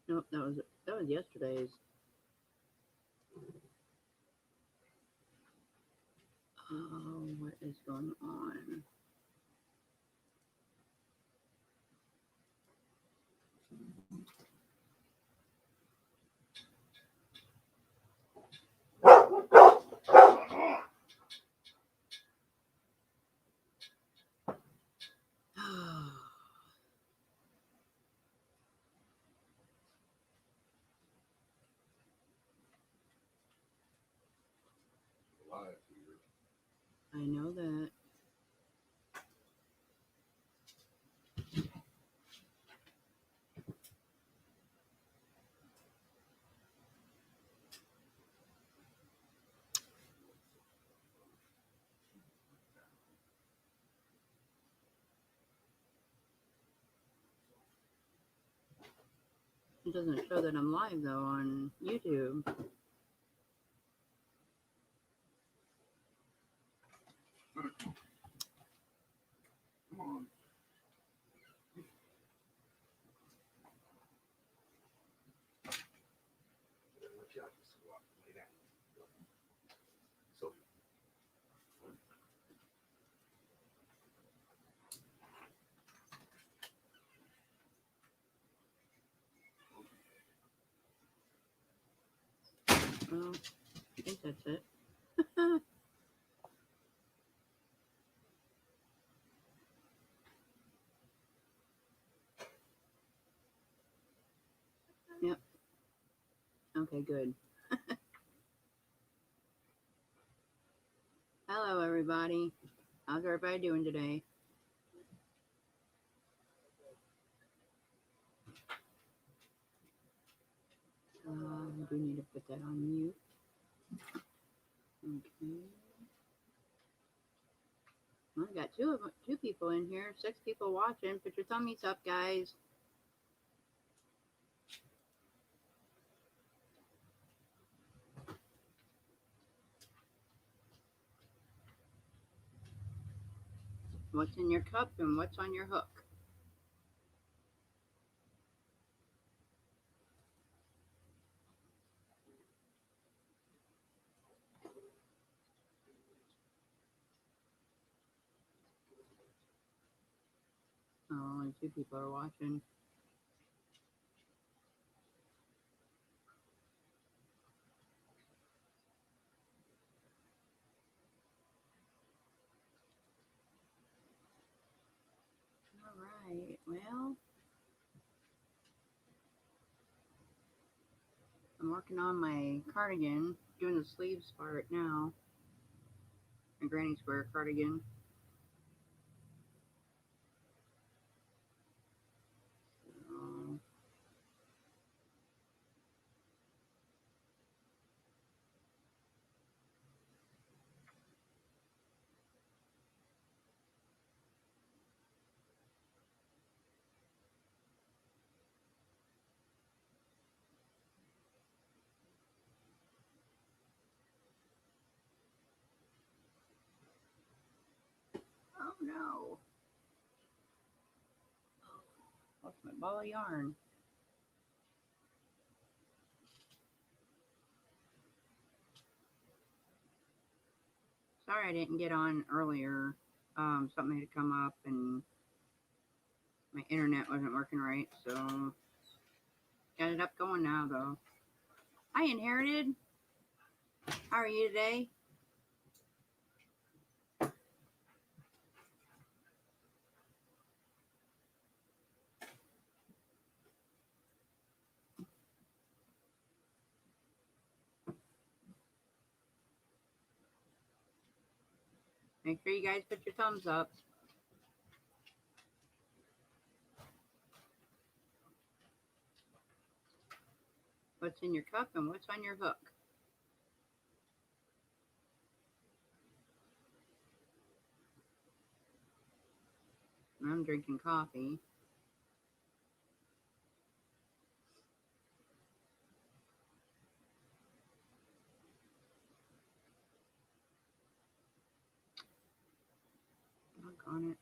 Nope, that was yesterday's. Oh, what is going on? I know that. It doesn't show that I'm live though on YouTube. Come on. Well, I think that's it. Yep. Okay, good. Hello, everybody. How's everybody doing today? We do need to put that on mute. Okay. Well, I got two people in here, 6 people watching. Put your thummies up, guys. What's in your cup and what's on your hook? Oh, only 2 people are watching. All right, well, I'm working on my cardigan, doing the sleeves part now. My granny square cardigan. So, oh no. Lost my ball of yarn. Sorry I didn't get on earlier. Something had come up and my internet wasn't working right, so got it up going now though. Hi, Inherited. How are you today? Make sure you guys put your thumbs up. What's in your cup and what's on your hook? I'm drinking coffee. Look on it.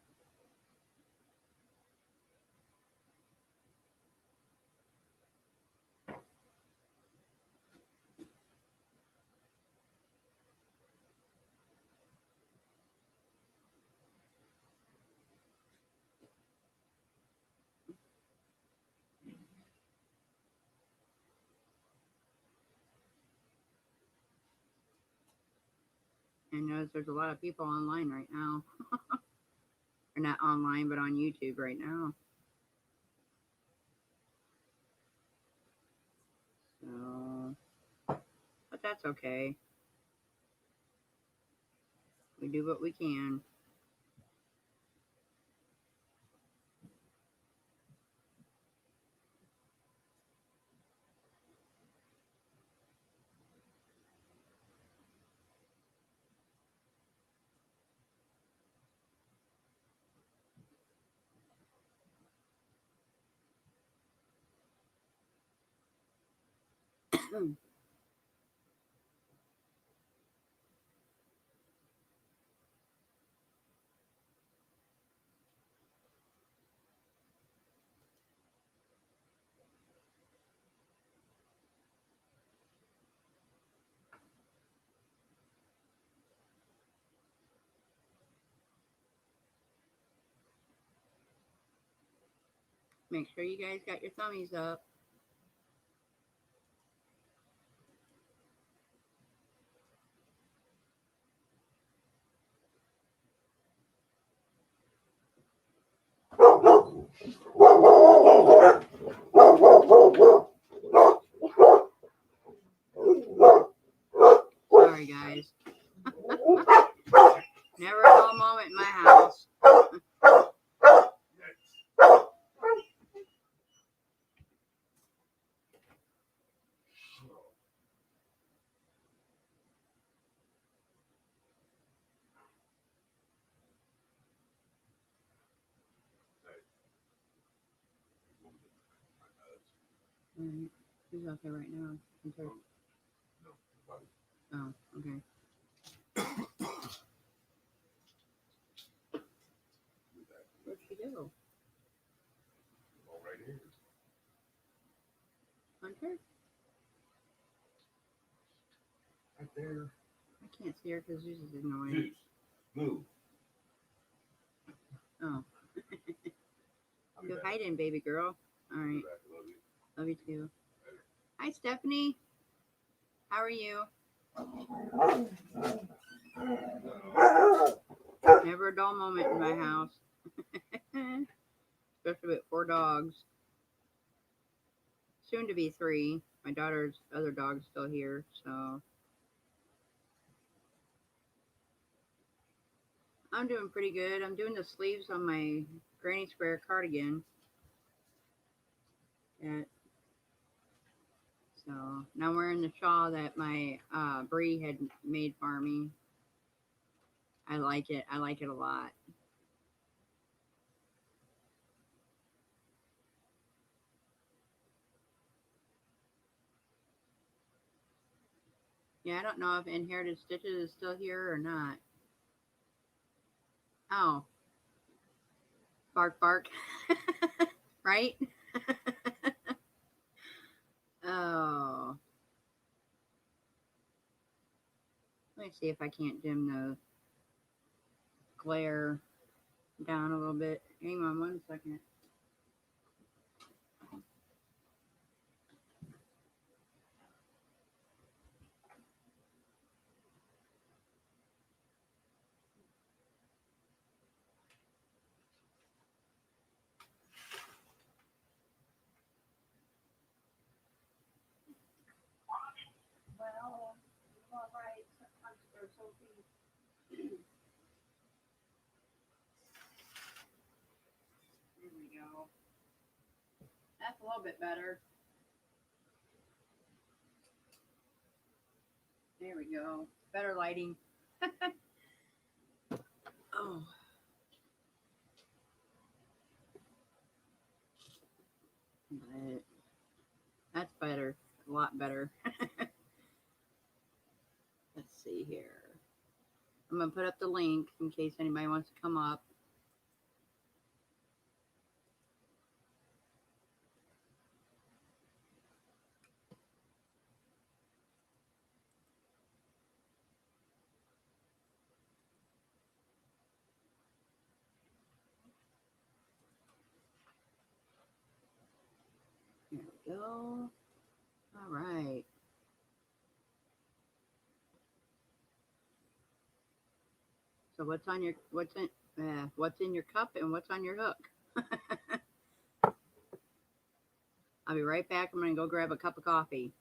I notice there's a lot of people online right now. Or not online, but on YouTube right now. So, but that's okay. We do what we can. Make sure you guys got your thummies up. Sorry, guys. Never a dull moment in my house. Alright. Who's out there right now? Oh, okay. Where'd she go? Right here. Hunter? Right there. I can't see her because Zeus is annoying. Zeus, move. Oh. Go hide in, baby girl. Alright. Love you. Love you too. Hi, Stephanie. How are you? Never a dull moment in my house. Especially with 4 dogs. Soon to be 3. My daughter's other dog's still here, so I'm doing pretty good. I'm doing the sleeves on my granny square cardigan. So now I'm wearing the shawl that my Bree had made for me. I like it. I like it a lot. Yeah, I don't know if Inherited Stitches is still here or not. Oh. Bark, bark. Right? Oh. Let me see if I can't dim the glare down a little bit. Hang on 1 second. Well, all right. There we go. That's a little bit better. There we go. Better lighting. Oh. But that's better. A lot better. Let's see here. I'm going to put up the link in case anybody wants to come up. There we go. All right. So what's in your cup and what's on your hook? I'll be right back. I'm gonna go grab a cup of coffee.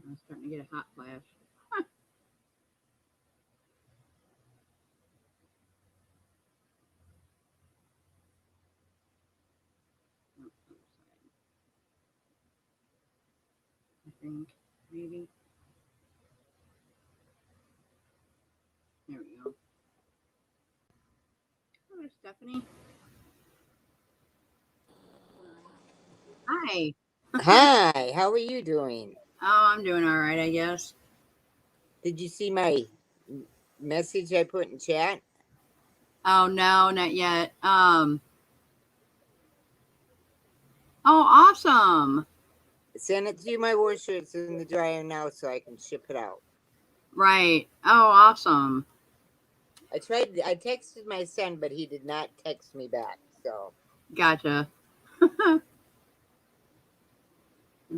I'm starting to get a hot flash. Oh, I think maybe. There we go. Hello, Stephanie. Hi. Hi, how are you doing? Oh, I'm doing all right, I guess. Did you see my message I put in chat? Oh no, not yet. Oh, awesome. Send it to my wash shirts in the dryer now so I can ship it out. Right. Oh, awesome. I texted my son, but he did not text me back. So Gotcha. I'm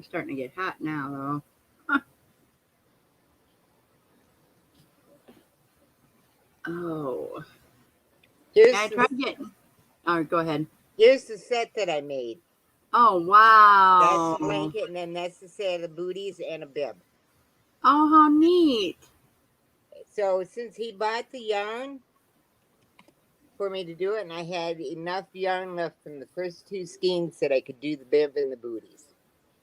starting to get hot now, though. Oh. Yeah, I tried getting. Oh, go ahead. here's the set that I made. Oh, That's the wow. blanket, and then that's the set of booties and a bib. Oh, how neat. So since he bought the yarn for me to do it, and I had enough yarn left from the first two skeins that I could do the bib and the booties.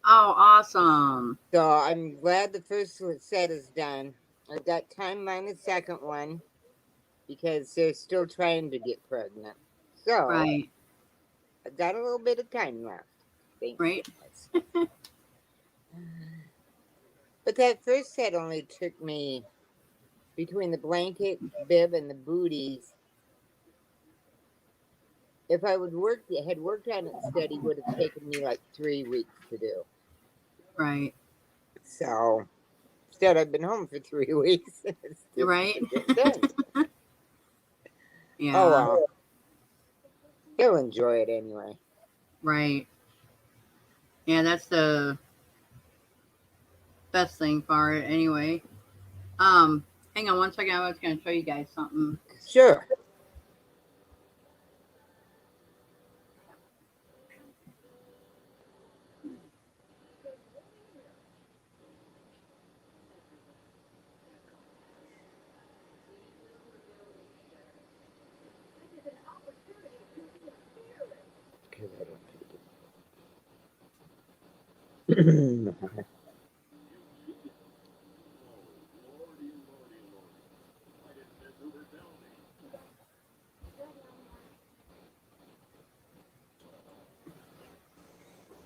Oh, awesome. So I'm glad the first set is done. I've got time on the second one because they're still trying to get pregnant. So Right. I've got a little bit of time left. Thank Right. goodness. But that first set only took me, between the blanket, bib, and the booties. If I had worked on it steady, would have taken me like 3 weeks to do. Right. So instead, I've been home for 3 weeks. Still Right. done. Yeah. Oh well, he'll enjoy it anyway. Right. Yeah, that's the best thing for it anyway. Hang on one second. I was going to show you guys something. Sure.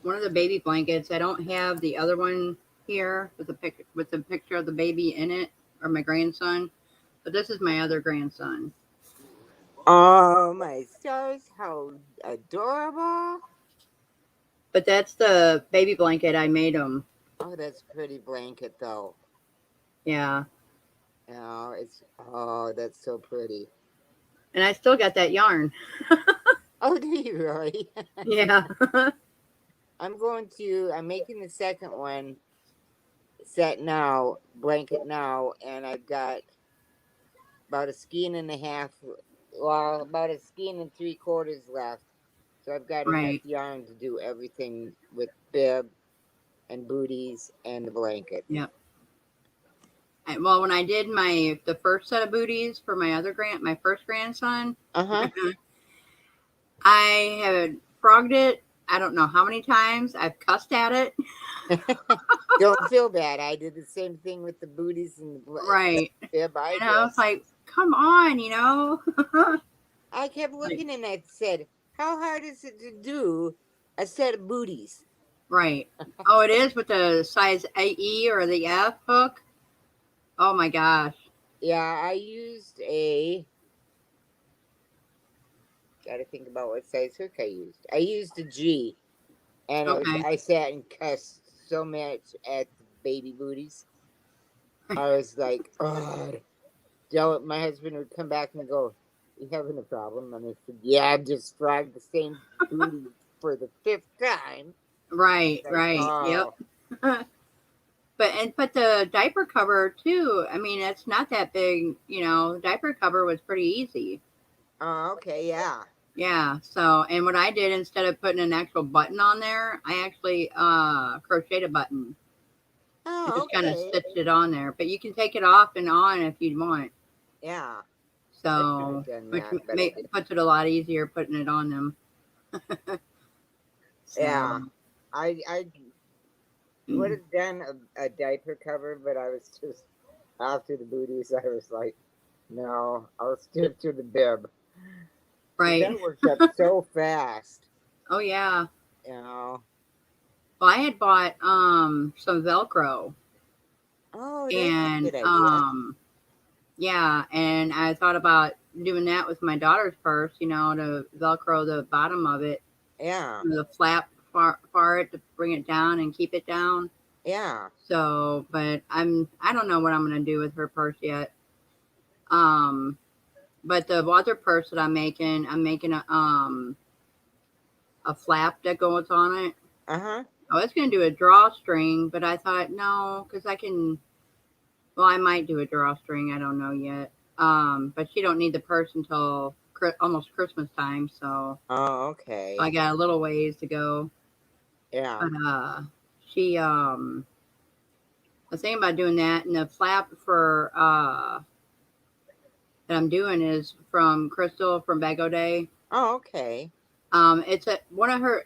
One of the baby blankets. I don't have the other one here with the picture of the baby in it, or my grandson, but this is my other grandson. Oh my stars, how adorable. But that's the baby blanket I made him Oh, that's a pretty blanket though. Yeah. Oh, that's so pretty. And I still got that yarn. Oh, do you really? Yeah. I'm making the second one set now, blanket now, and I've got about a skein and a half, well, about a skein and 3/4 left. So I've got enough Right. yarn to do everything with bib and booties and the blanket. Yep. Well, when I did the first set of booties for my first grandson, Uh-huh. I had frogged it. I don't know how many times. I've cussed at it. Don't feel bad. I did the same thing with the booties and the Right. bib I And I was did. like, come on, you know? I kept Like, looking and I said, how hard is it to do a set of booties? right. Oh, it is with the size AE or the F hook. Oh my gosh. Yeah, gotta think about what size hook I used. I used a G, and Okay. I sat and cussed so much at the baby booties. I was like, oh, my husband would come back and go, you having a problem? And I said, yeah, I've just fried the same booty for the 5th time. Right, Like, right. Yep. oh, But the diaper cover too. I mean, it's not that big, you know. Diaper cover was pretty easy. okay, yeah. Yeah. So, and what I did instead of putting an actual button on there, I actually crocheted a button and Oh, just kind of okay. stitched it on there. But you can take it off and on if you want. Yeah, I should have So, done which that, but I didn't. puts it a lot easier putting it on them. Yeah, So, I would have done a diaper cover, but I was just after the booties. I was like, no, I'll stick to the bib. 'Cause right. that works up so fast, Oh yeah. you know. Well, I had bought some Velcro Oh, that's a and good idea. yeah, and I thought about doing that with my daughter's purse, you know, to Velcro the bottom of it, Yeah, the flap for it to bring it down and keep it down. yeah. So, but I don't know what I'm gonna do with her purse yet. Um, but the other purse that I'm making a flap that goes on it. Uh-huh. I was gonna do a drawstring, but I thought no, because I can. Well, I might do a drawstring. I don't know yet. But she don't need the purse until almost Christmas time, so Oh, okay. I got a little ways to go. Yeah. But she I was thinking about doing that, and the flap for that I'm doing is from Crystal from Bago Day. Oh, okay. It's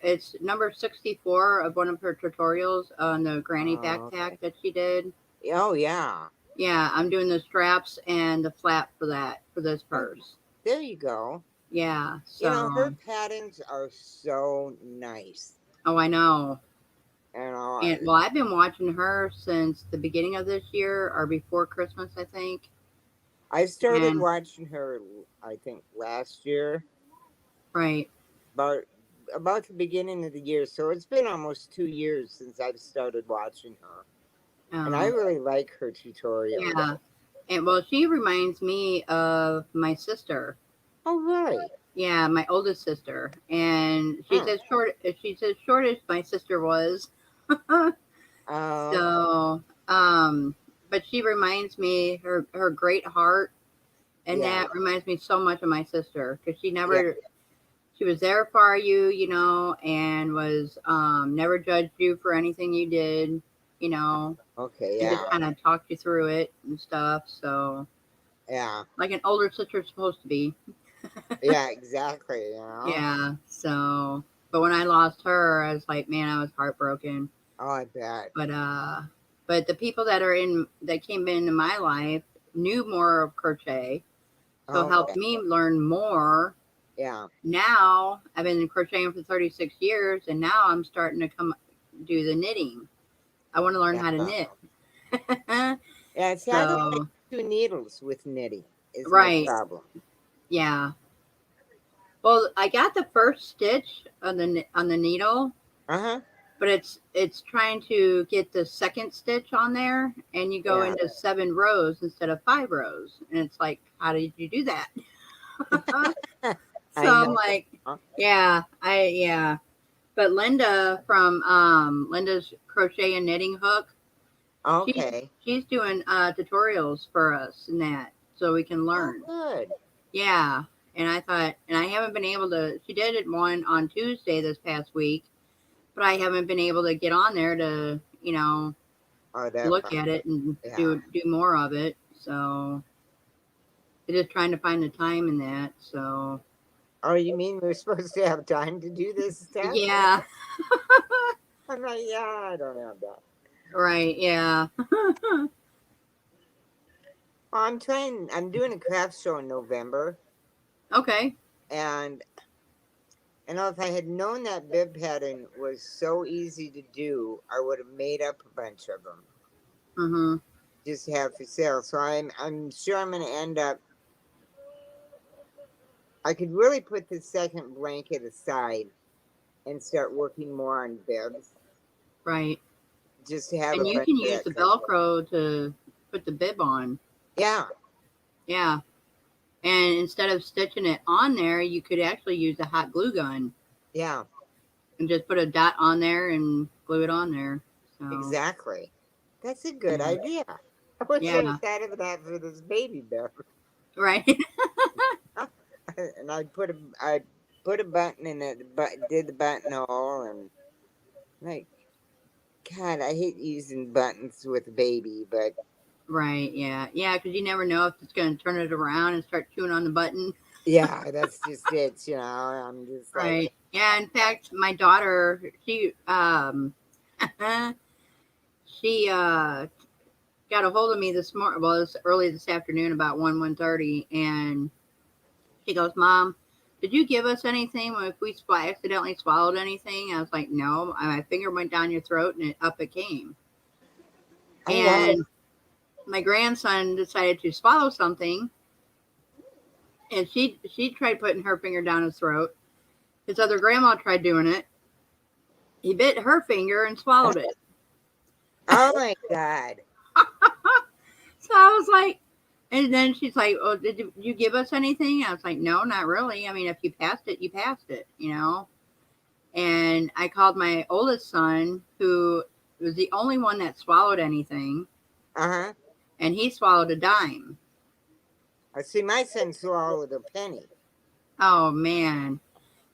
it's number 64 of one of her tutorials on the granny Oh, backpack okay. that she did. Oh, yeah. Yeah, I'm doing the straps and the flap for this Oh, purse. there you go. Yeah, You know, her so patterns are so nice. oh, I know. You know, And well, I've been watching her since the beginning of this year or before Christmas, I think. I started And watching her, I think, last year, right, about about the beginning of the year. So it's been almost 2 years since I've started watching her, and I um, really like her tutorials. yeah, and well, she reminds me of my sister. Oh, really? Yeah, my oldest sister, and she's Hmm. as short. She's as short as my sister was. Oh, So, but she reminds me her great heart, and yeah, that reminds me so much of my sister because yeah. she was there for you, you know, and was never judged you for anything you did, you know, Okay, and just yeah, kind of talked you through it and stuff. So, yeah, like an older sister's supposed to be. yeah. Exactly. You know. Yeah. So, but when I lost her, I was like, man, I was heartbroken. Oh, I bet. But but the people that came into my life knew more of crochet, so helped Okay, me learn more. yeah, Now I've been crocheting for 36 years, and now I'm starting to come do the knitting. I want to learn yeah, how to knit. yeah. See, I don't like So, 2 needles with knitting. Is my right, problem. yeah. Well, I got the first stitch on the needle, Uh huh. but it's trying to get the second stitch on there, and you go Yeah. into 7 rows instead of 5 rows, and it's like, how did you do that? So I I'm know. like, yeah. But Linda from Linda's Crochet and Knitting Hook, she's Okay. she's doing tutorials for us in that, so we can Oh, learn. good. Yeah. And I thought, and I haven't been able to. She did it one on Tuesday this past week, but I haven't been able to get on there to, Oh, that look part. at it and Yeah. do more of it. So I'm just trying to find the time in that. So Oh, you mean we're supposed to have time to do this stuff? yeah, I'm like, yeah, I don't have that. right, yeah. I'm doing a craft show in November, Okay. and if I had known that bib pattern was so easy to do, I would have made up a bunch of them Mhm. just to have for sale. So I'm sure I'm going to end up. I could really put the second blanket aside and start working more on bibs, Right. just to have a And you bunch can of use that the kind of stuff. Velcro to put the bib on. Yeah, Yeah. And instead of stitching it on there, you could actually use a hot glue gun yeah, and just put a dot on there and glue it on there. So exactly. That's a good yeah. idea. I wish I Yeah. had thought of that for this baby bib. Right. And I put a button in it, but did the buttonhole, and like, God, I hate using buttons with a baby, but Right, yeah. Yeah, because you never know if it's going to turn it around and start chewing on the button. yeah, that's just it. I'm just like, Right. Yeah, in fact, my daughter, she got a hold of me this morning. Well, it was early this afternoon, about 1:30, and she goes, "Mom, did you give us anything if we accidentally swallowed anything?" I was like, "No, my finger went down your throat and up it came." oh wow, And my grandson decided to swallow something, and she tried putting her finger down his throat. His other grandma tried doing it. He bit her finger and swallowed it. oh my God, So I was like, and then she's like, "Oh, did you give us anything?" I was like, "No, not really. I mean, if you passed it, you passed it. And I called my oldest son, who was the only one that swallowed anything, uh-huh. and he swallowed a dime. I see my son swallowed a penny. Oh man.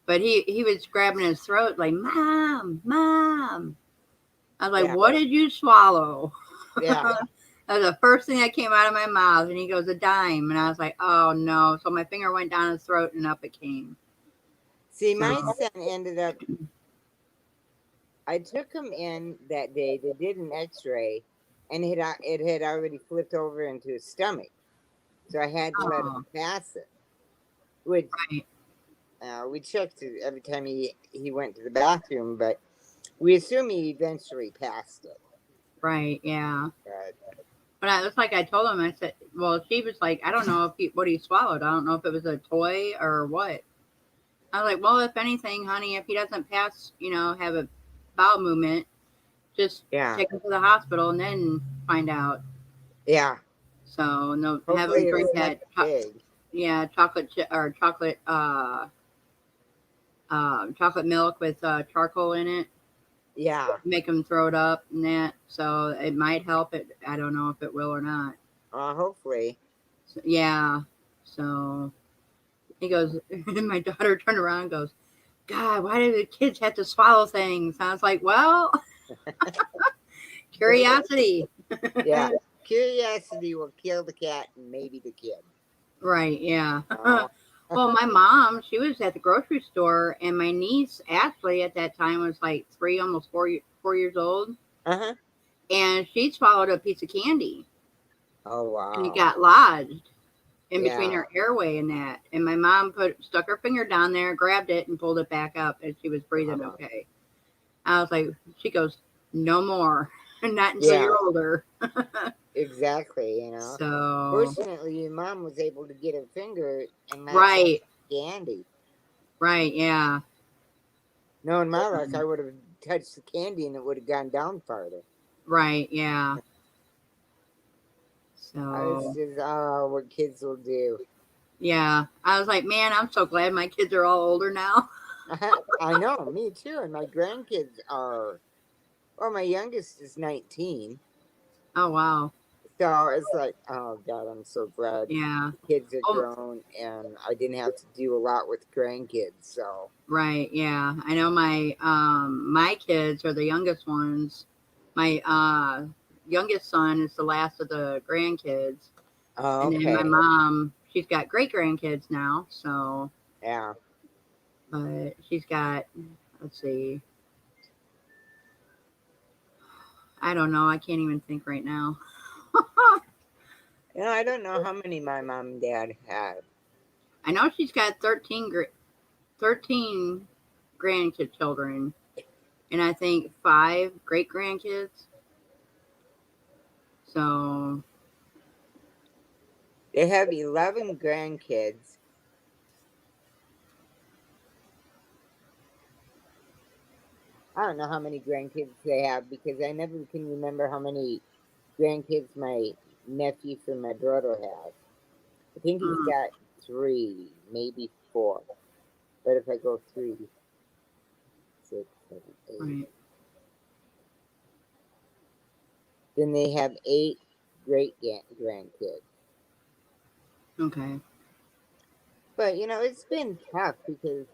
But he was grabbing his throat like, "Mom, Mom." I was like, Yeah, "What did you swallow?" yeah. That was the first thing that came out of my mouth. And he goes, "A dime." And I was like, "Oh no." So my finger went down his throat and up it came. See, So, my son ended up. I took him in that day. They did an X-ray, and it had already flipped over into his stomach. So I had to let him oh, pass it. Which right, we checked it every time he went to the bathroom, but we assume he eventually passed it. right, yeah. But But it was like I told him, I said, well, she was like, "I don't know what he swallowed. I don't know if it was a toy or what." I was like, "Well, if anything, honey, if he doesn't pass, have a bowel movement, just yeah, take him to the hospital and then find out." yeah. So no, have him Hopefully drink it's that, nothing big. chocolate milk with charcoal in it. Yeah. Make him throw it up and that. So it might help it. I don't know if it will or not. Hopefully. So, yeah. So he goes, my daughter turned around and goes, "God, why do the kids have to swallow things?" I was like, "Well, curiosity." Yeah. Curiosity will kill the cat and maybe the kid. Right, yeah. Uh, Well, my mom, she was at the grocery store, and my niece Ashley at that time was like 3, almost 4 years old, uh-huh. and she swallowed a piece of candy, Oh and it wow. got lodged in between Yeah. her airway and that. And my mom stuck her finger down there, grabbed it, and pulled it back up, and she was breathing Uh, okay. I was like, she goes, "No more, not until yeah. you're older." Exactly. So, Fortunately, your mom was able to get her finger and not right, candy. right, yeah. No, in my luck, I would have touched the candy and it would have gone down farther. Right, yeah. It's So, just, oh, what kids will do. yeah. I was like, man, I'm so glad my kids are all older now. I know, me too. And my grandkids are, well, my youngest is 19. Oh, wow. So it's like, oh God, I'm so glad Yeah. the kids are Oh, grown and I didn't have to do a lot with grandkids. So, right, yeah. I know my kids are the youngest ones. My youngest son is the last of the grandkids. oh, And then my okay. mom, she's got great grandkids now, so Yeah. but she's got, let's see, I don't know. I can't even think right now. You know, I don't know how many my mom and dad had. I know she's got 13 grandkid children, and I think 5 great grandkids. So, They have 11 grandkids. I don't know how many grandkids they have because I never can remember how many grandkids my nephew from my brother has. I think he's mm, got 3, maybe 4. But if I go 3, 6, 7, 8, right. then they have 8 great grandkids. Okay. But you know, it's been tough because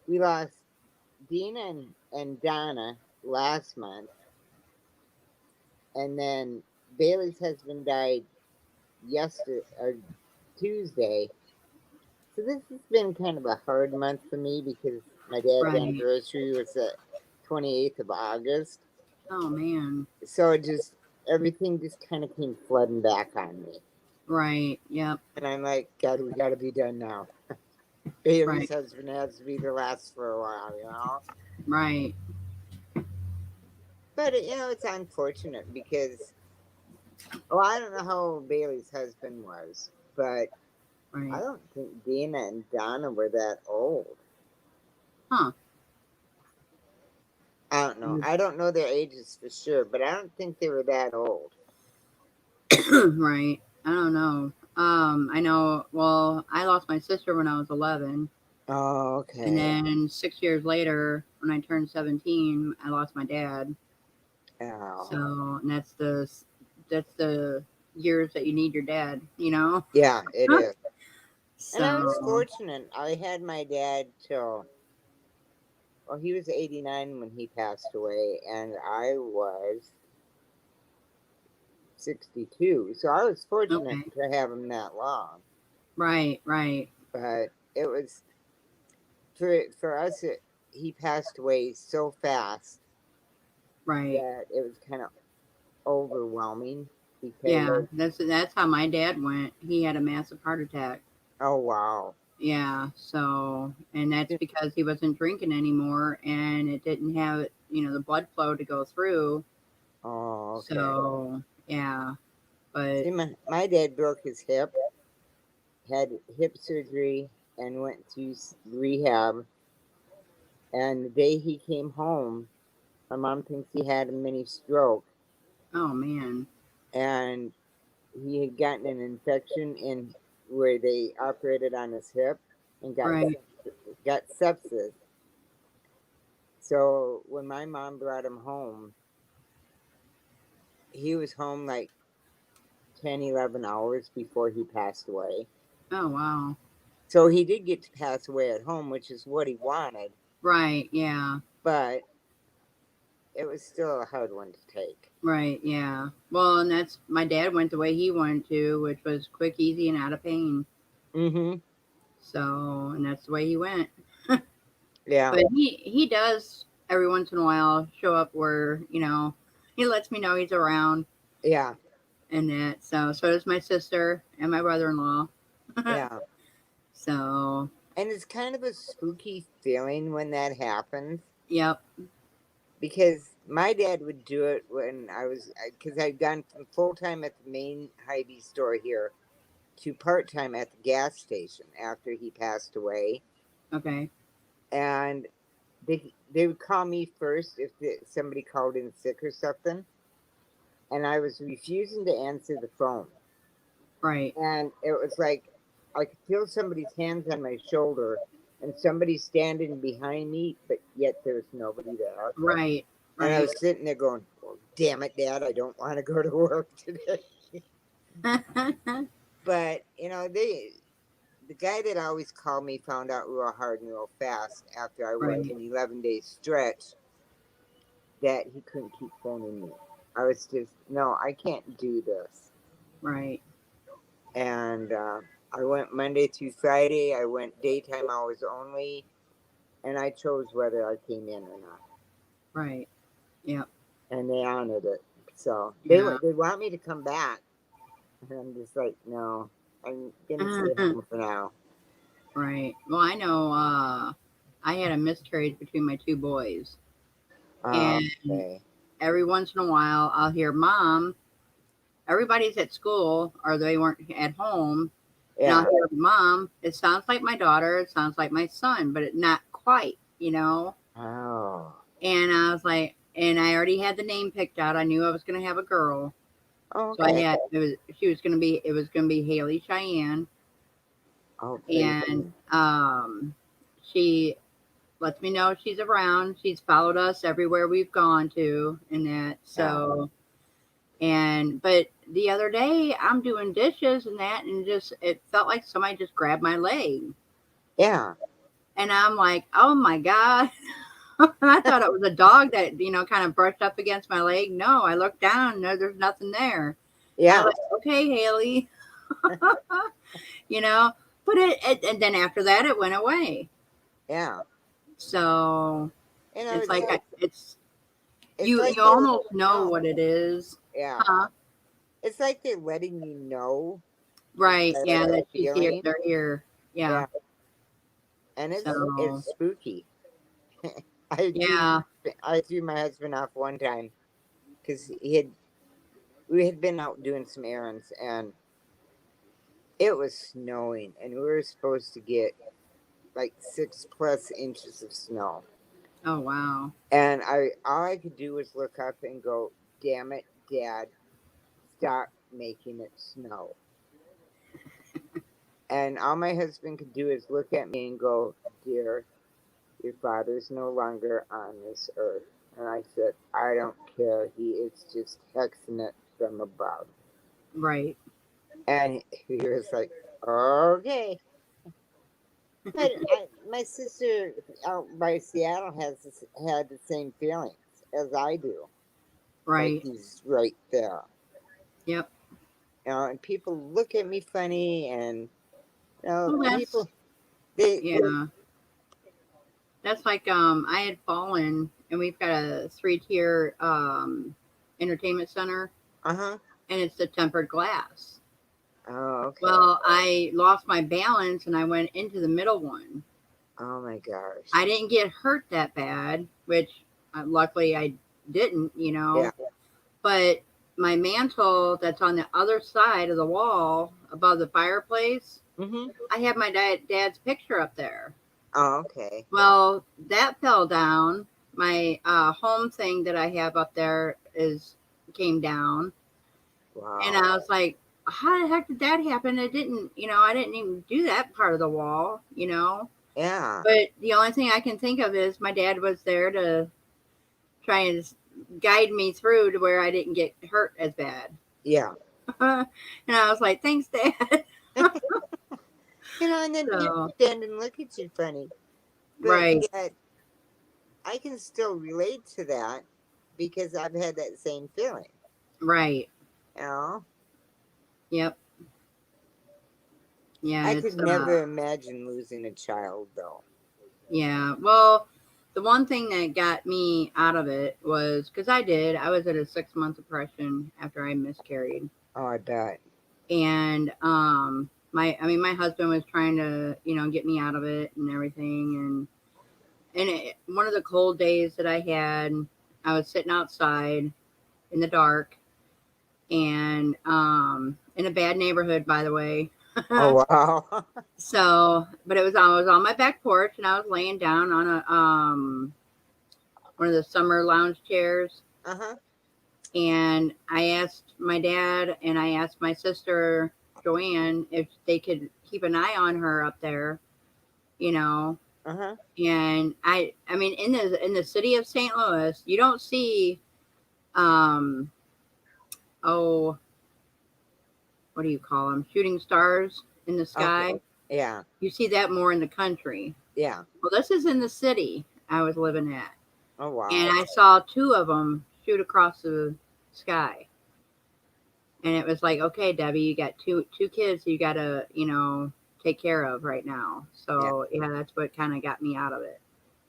we lost Dina and Donna last month, and then Bailey's husband died yesterday or Tuesday. So this has been kind of a hard month for me because my dad's Right. anniversary was the 28th of August. Oh, man. So it just, everything just kind of came flooding back on me. Right. Yep. And I'm like, God, we got to be done now. Bailey's Right. husband has to be the last for a while, you know? Right. But, you know, it's unfortunate because, well, I don't know how old Bailey's husband was, but I Right. don't think Dina and Donna were that old. Huh. I don't know. I don't know their ages for sure, but I don't think they were that old. Right. I don't know. I know, well, I lost my sister when I was 11. Oh, And okay. then 6 years later, when I turned 17, I lost my dad. Oh, So, and that's the years that you need your dad, you know? yeah, it is. And I was So, fortunate. I had my dad till, well, he was 89 when he passed away, and I was 62. So I was fortunate okay. to have him that long. Right, right, But it was, for us, he passed away so fast right. that it was kind of overwhelming because, Yeah, that's how my dad went. He had a massive heart attack. oh, wow. Yeah, so, and that's because he wasn't drinking anymore and it didn't have, the blood flow to go through. Oh, okay. So, yeah, but See, my dad broke his hip, had hip surgery, and went to rehab. And the day he came home, my mom thinks he had a mini stroke, oh man. and he had gotten an infection in where they operated on his hip and Right. got sepsis. So when my mom brought him home, he was home like 10, 11 hours before he passed away. Oh wow. So he did get to pass away at home, which is what he wanted, Right, yeah. but it was still a hard one to take. Right, yeah. Well, and that's my dad went the way he wanted to, which was quick, easy, and out of pain. Mm-hmm. So, and that's the way he went. Yeah. But he does every once in a while show up where, he lets me know he's around Yeah. and that. So does my sister and my brother-in-law. Yeah. So, And it's kind of a spooky feeling when that happens yep. because my dad would do it when I was, because I'd gone from full time at the main Hy-Vee store here to part time at the gas station after he passed away. Okay. And they would call me first if somebody called in sick or something, and I was refusing to answer the phone. Right. And it was like I could feel somebody's hands on my shoulder and somebody standing behind me, but yet there's nobody there. Right. And I Right. was sitting there going, well, damn it, Dad, I don't want to go to work today. But, the guy that always called me found out real hard and real fast after I went Right. an 11-day stretch that he couldn't keep phoning me. I was just, no, I can't do this. Right. And I went Monday through Friday. I went daytime hours only, and I chose whether I came in or not. Right. Yep. And they honored it. So Yeah. they want me to come back, and I'm just like, no, I'm gonna stay home for now. Right. Well, I know I had a miscarriage between my two boys. And Okay. every once in a while I'll hear mom, everybody's at school or they weren't at home. And I'll Yeah. hear mom, it sounds like my daughter, it sounds like my son, but it not quite, Oh. And I was like, and I already had the name picked out. I knew I was gonna have a girl. So I Okay. had it was gonna be Haley Cheyenne. Okay. And she lets me know she's around. She's followed us everywhere we've gone to and that. Yeah. So but the other day I'm doing dishes and that and just it felt like somebody just grabbed my leg. Yeah. And I'm like, oh my God. I thought it was a dog that, kind of brushed up against my leg. No, I looked down, no, there's nothing there. I was Yeah. like, okay, Haley. you know, but and then after that it went away. Yeah. So it's like It's like you they're letting almost you know know. what it is. Yeah. Huh? It's like they're letting you know Right. that Yeah, that she's here. feeling. They're here. Yeah. Yeah. And it's So spooky. I threw yeah. I threw my husband off one time because we had been out doing some errands and it was snowing and we were supposed to get like 6+ inches of snow. Oh wow. And all I could do was look up and go, damn it, Dad, stop making it snow. And all my husband could do is look at me and go, dear, your father's no longer on this earth. And I said, I don't care. He is just hexing it from above. Right. And he was like, okay. But my sister out by Seattle had the same feelings as I do. Like Right. he's right there. Yep. And people look at me funny, and Well, people they yeah. That's like I had fallen and we've got a 3-tier entertainment center uh-huh. and it's the tempered glass. Oh, okay. Well, I lost my balance and I went into the middle one. Oh my gosh. I didn't get hurt that bad, which luckily I didn't, Yeah. But my mantle that's on the other side of the wall above the fireplace, Mm-hmm. I have my dad's picture up there. Oh, okay. Well, that fell down. My home thing that I have up there came down. Wow. And I was like, how the heck did that happen? It didn't, I didn't even do that part of the wall, Yeah. But the only thing I can think of is my dad was there to try and guide me through to where I didn't get hurt as bad. Yeah. And I was like, thanks, Dad. And then people stand and look at you funny. But Right. yet, I can still relate to that because I've had that same feeling. Right. You know? Yep. Yeah. I could never imagine losing a child, though. Yeah. Well, the one thing that got me out of it was because I was at a 6-month depression after I miscarried. Oh, I bet. And my husband was trying to, get me out of it and everything. And one of the cold days that I had, I was sitting outside in the dark and in a bad neighborhood, by the way. Oh, wow. So, but I was on my back porch and I was laying down on one of the summer lounge chairs. Uh-huh. And I asked my dad and I asked my sister Joanne if they could keep an eye on her up there, you know. Uh-huh. And I mean in the city of St. Louis, you don't see um oh, what do you call them? Shooting stars in the sky. Okay. Yeah. You see that more in the country. Yeah. Well, this is in the city I was living at. Oh, wow. And I saw two of them shoot across the sky. And it was like, okay, Debbie, you got two kids you got to, take care of right now. So, yeah, that's what kind of got me out of it.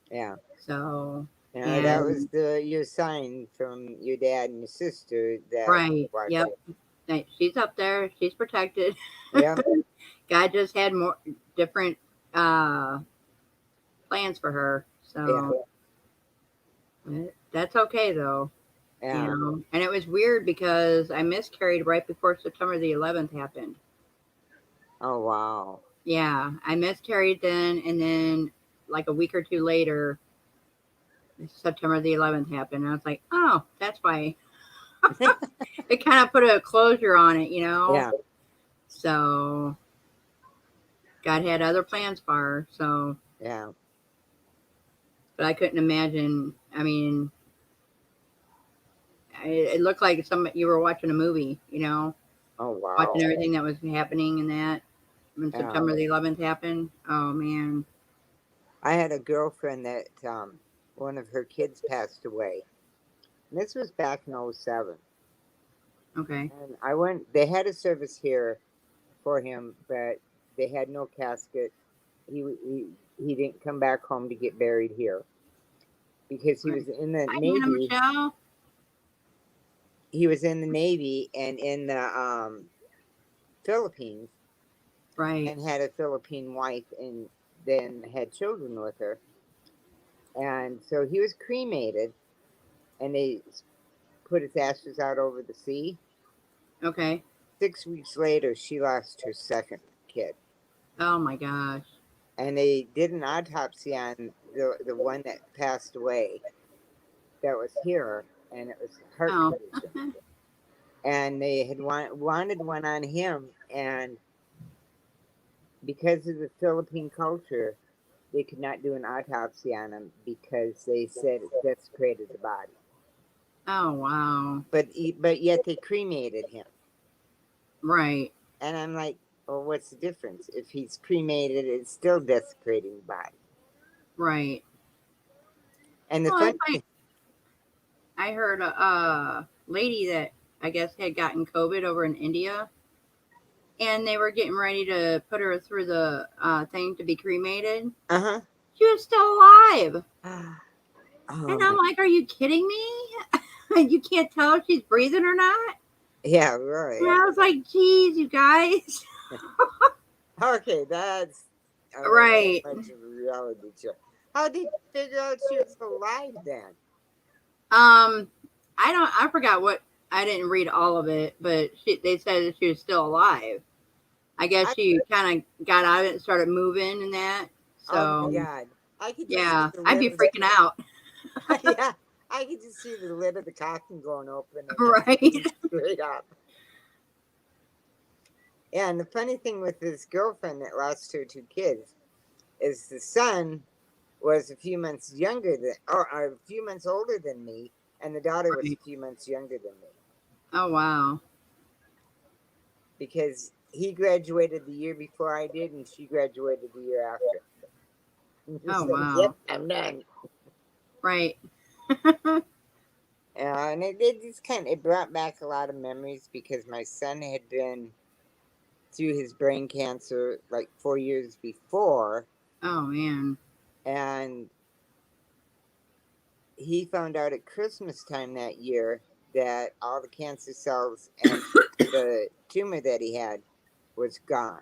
Yeah. So, Yeah, that was your sign from your dad and your sister that right. Yep. She's up there. She's protected. Yeah. God just had more different plans for her. So, that's okay though. Yeah. And it was weird because I miscarried right before September the 11th happened. Oh, wow. Yeah, I miscarried then, and then like a week or two later, September the 11th happened. And I was like, oh, that's why. It kind of put a closure on it, Yeah. So God had other plans for her. So yeah. But I couldn't imagine. I mean, it looked like you were watching a movie, Oh, wow. watching everything that was happening and that when September the 11th happened. Oh man. I had a girlfriend that one of her kids passed away. And this was back in 07. Okay. And they had a service here for him, but they had no casket. He didn't come back home to get buried here because he was in the Navy. Michelle. He was in the Navy and in the Philippines. Right. And had a Philippine wife and then had children with her. And so he was cremated and they put his ashes out over the sea. Okay. 6 weeks later, she lost her second kid. Oh my gosh. And they did an autopsy on the one that passed away that was here, and it was heart condition. And they had wanted one on him, and because of the Philippine culture, they could not do an autopsy on him because they said it desecrated the body. Oh wow. But yet they cremated him. Right. And I'm like, well, what's the difference? If he's cremated, it's still desecrating the body. Right. And the funny thing, I heard a lady that I guess had gotten COVID over in India, and they were getting ready to put her through the thing to be cremated. Uh-huh. She was still alive. Oh, and I'm like, are you kidding me? You can't tell if she's breathing or not? Yeah, right. And I was like, geez, you guys. Okay, that's right. Much of a reality show. How did you figure out she was alive then? I forgot what. I didn't read all of it, but they said that she was still alive. I guess she kind of got out of it and started moving and that. So, oh my God. I'd be freaking out. Yeah, I could just see the lid of the coffin going open. And right. Straight up. Yeah, and the funny thing with this girlfriend that lost her two kids is the son was a few months a few months older than me, and the daughter was a few months younger than me. Oh, wow. Because he graduated the year before I did, and she graduated the year after. Oh, wow. Yep, I'm done. Right. And it just it brought back a lot of memories because my son had been through his brain cancer like 4 years before. Oh, man. And he found out at Christmas time that year that all the cancer cells and the tumor that he had was gone.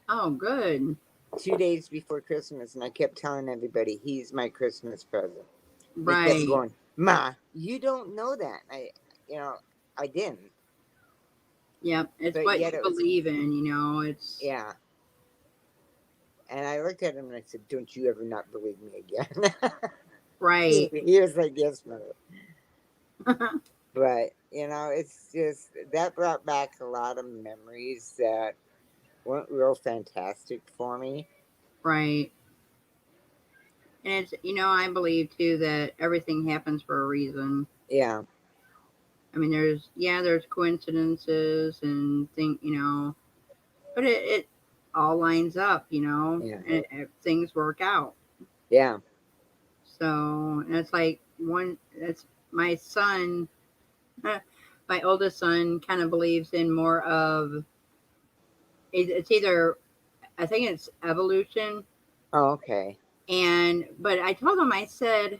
Oh, good. 2 days before Christmas, and I kept telling everybody, he's my Christmas present. Right. They kept going, Ma, you don't know that. I didn't. Yep, it's what you believe in, it's... Yeah. And I looked at him and I said, don't you ever not believe me again. Right. He was like, yes, mother. But, you know, it's just, that brought back a lot of memories that weren't real fantastic for me. Right. And it's, I believe too that everything happens for a reason. Yeah, I mean, there's coincidences and but it all lines up, yeah, and things work out. yeah. So, and it's like that's my son, my oldest son kind of believes in more of, it's either, I think it's evolution. Oh, okay. But I told him, I said,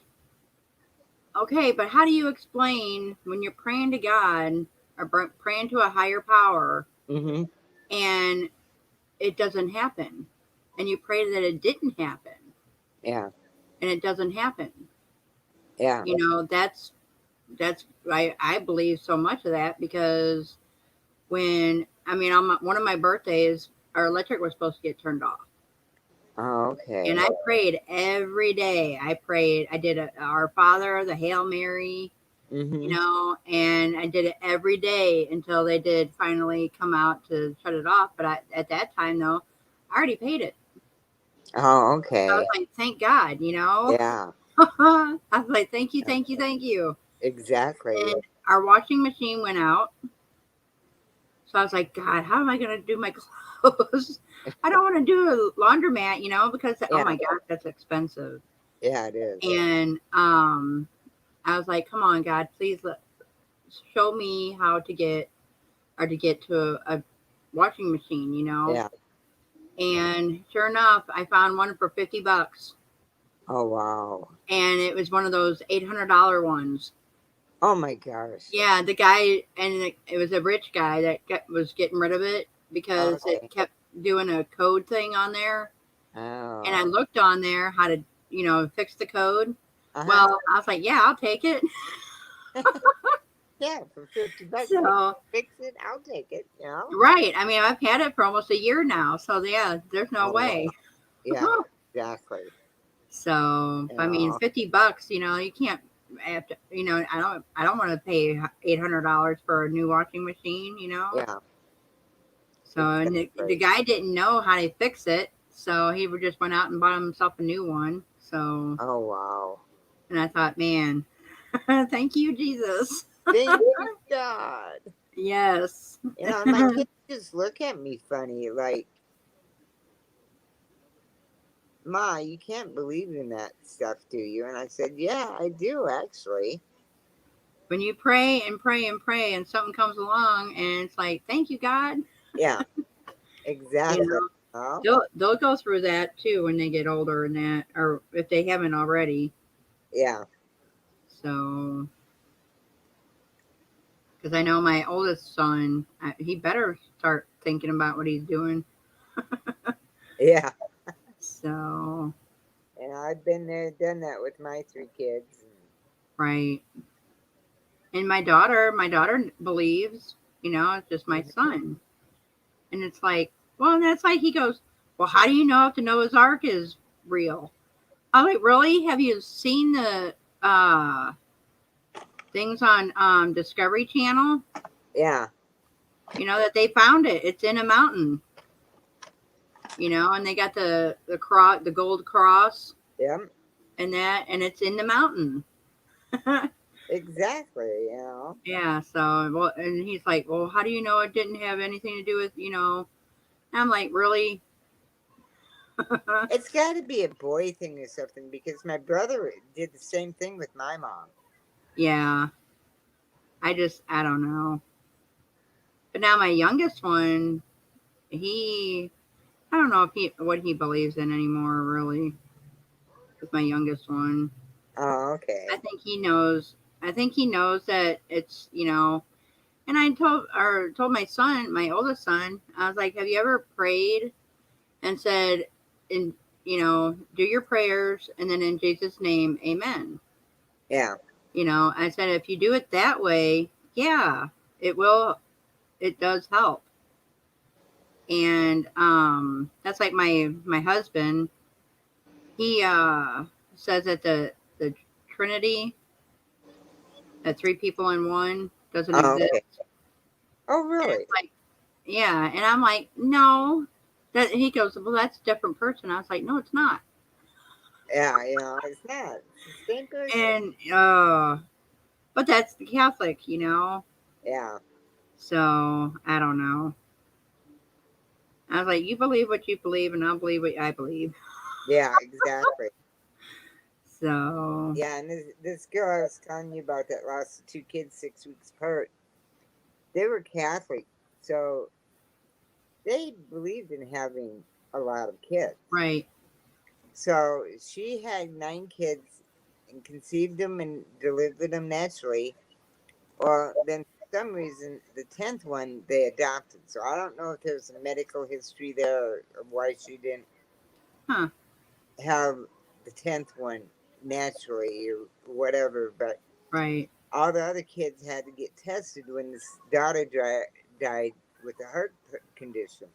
okay, but how do you explain when you're praying to God or praying to a higher power Mm-hmm. and it doesn't happen? And you pray that it didn't happen Yeah, and it doesn't happen. yeah. That's I believe so much of that because on one of my birthdays, our electric was supposed to get turned off. Oh, And okay. I prayed every day. I did Our Father, the Hail Mary, Mm-hmm. and I did it every day until they did finally come out to shut it off. But at that time, though, I already paid it. Oh, I was okay. like, thank God. Yeah, I was like, thank you, yeah, thank you, thank you. exactly. And our washing machine went out. So I was like, God, how am I going to do my clothes? I don't want to do a laundromat, because, oh Yeah, my gosh, that's expensive. yeah, it is. And I was like, come on, God, please show me how to get to a washing machine. Yeah. And sure enough, I found one for $50. Oh, wow. And it was one of those $800 ones. Oh, my gosh. Yeah, the guy, and it was a rich guy that was getting rid of it because it Okay. kept doing a code thing on there. And I Oh. looked on there how to, fix the code. Uh-huh. Well, I was like, yeah, I'll take it. Yeah, for $50, you can So, fix it. I'll take it, you know? right. I mean, I've had it for almost a year now. So, yeah, there's no Oh, wow. way. Yeah, exactly. So, You I mean, know? $50, you can't have to, I don't want to pay $800 for a new washing machine. Yeah, So, and the exactly. guy didn't know how to fix it. So he just went out and bought himself a new one. So, Oh, wow. and I thought, man, thank you, Jesus. Thank you, God. Yes. You know, and my kids just look at me funny, like, Ma, you can't believe in that stuff, do you? And I said, yeah, I do, actually. When you pray and pray and pray and something comes along and it's like, thank you, God. Yeah, You exactly. know, Oh, they'll go through that too when they get older and that, or if they haven't already. yeah, So, because I know my oldest son, he better start thinking about what he's doing. yeah. So, And I've been there, done that with my 3 kids. right. And my daughter believes, it's just my Mhm. son. And it's like, well, and that's like, he goes, well, how do you know if the Noah's Ark is real? I'm like, really? Have you seen the things on Discovery Channel? Yeah, That they found it. It's in a mountain. And they got the cross, the gold cross, yeah, and it's in the mountain. exactly. You know, Yeah. So, well, and he's like, well, how do you know it didn't have anything to do with? And I'm like, really? it's got to be a boy thing or something because my brother did the same thing with my mom. Yeah. I don't know. But now my youngest one, he, I don't know if what he believes in anymore, really. With my youngest one, Oh, I okay. think he knows. I think he knows that it's. And I told my son, my oldest son, I was like, have you ever prayed and said, in do your prayers and then in Jesus' name, Amen. Yeah, I said if you do it that way, yeah, it will. It does help. And that's like my husband. He says that the Trinity, that three people in one doesn't Oh, exist. okay. Oh, And really? it's like, yeah, and I'm like, no. That he goes, well, that's a different person. I was like, no, it's not. Yeah, it's not. It's the same person. And but that's the Catholic, Yeah, So I don't know. I was like, you believe what you believe, and I'll believe what I believe. yeah, exactly. So Yeah, and this girl I was telling you about that lost the 2 kids 6 weeks apart, they were Catholic, so they believed in having a lot of kids. right, So she had 9 kids and conceived them and delivered them naturally. Well, then for some reason, the 10th one they adopted. So I don't know if there's a medical history there or why she didn't huh? have the 10th one naturally or whatever. But Right. all the other kids had to get tested when this daughter died with a heart condition.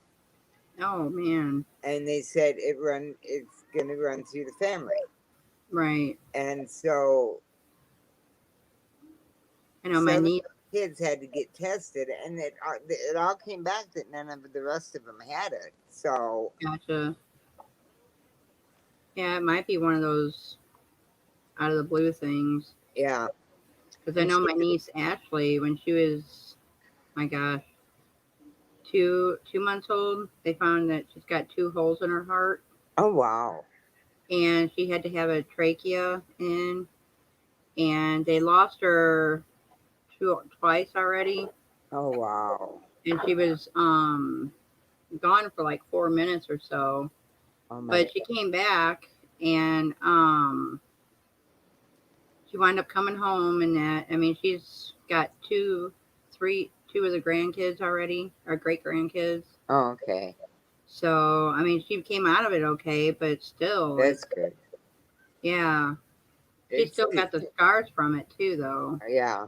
Oh man. And they said it's going to run through the family. Right. And so I know my 7 niece. kids had to get tested, and it all came back that none of the rest of them had it. So Gotcha. Yeah, it might be one of those out of the blue things. yeah, Because I and know she, my niece Ashley, when she was, my gosh, 2 months old, they found that she's got 2 holes in her heart, oh wow, and she had to have a trachea in, and they lost her twice already, oh wow, and she was gone for like 4 minutes or so, oh my, but she came back, and she wound up coming home, and that, I mean, she's got two of the grandkids already, or great grandkids. oh okay, So I mean, she came out of it okay, but still, that's good. yeah, she It's still got the scars from it too, though. yeah,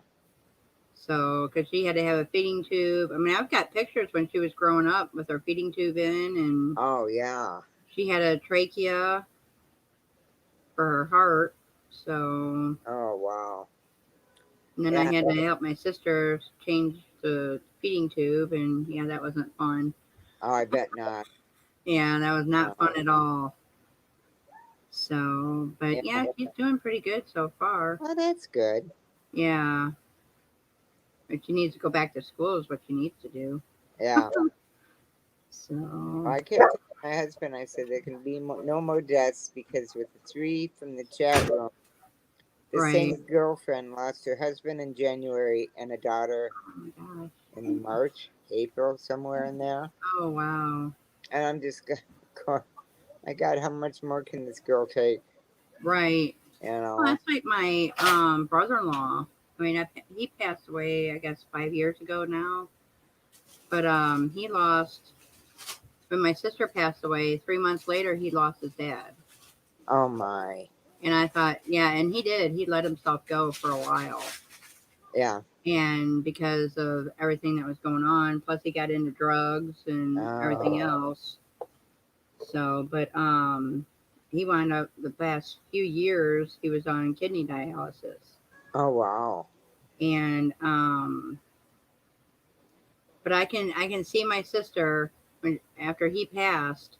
So because she had to have a feeding tube. I mean, I've got pictures when she was growing up with her feeding tube in, and oh yeah, she had a trachea for her heart. So, oh wow, and then I yeah, had to help my sister change the feeding tube, and yeah, that wasn't fun. oh I bet not. Yeah, that was not fun No. at all. So, but Yeah, yeah, she's doing pretty good so far. well that's good. Yeah, but she needs to go back to school is what she needs to do. Yeah, So, I kept telling my husband. I said there can be no more deaths because with the 3 from the chat room. The right. same girlfriend lost her husband in January and a daughter Oh my gosh. in March, April, somewhere in there. Oh wow. And I'm just going, my God, how much more can this girl take? Right. You Well, know? that's like my brother-in-law. I mean, he passed away, I guess, 5 years ago now. But he lost when my sister passed away. 3 months later, he lost his dad. Oh my. And I thought, yeah, and he did. He let himself go for a while. Yeah. And because of everything that was going on, plus he got into drugs and everything Oh. else. So, but he wound up the past few years he was on kidney dialysis, Oh wow. and but I can see my sister when after he passed,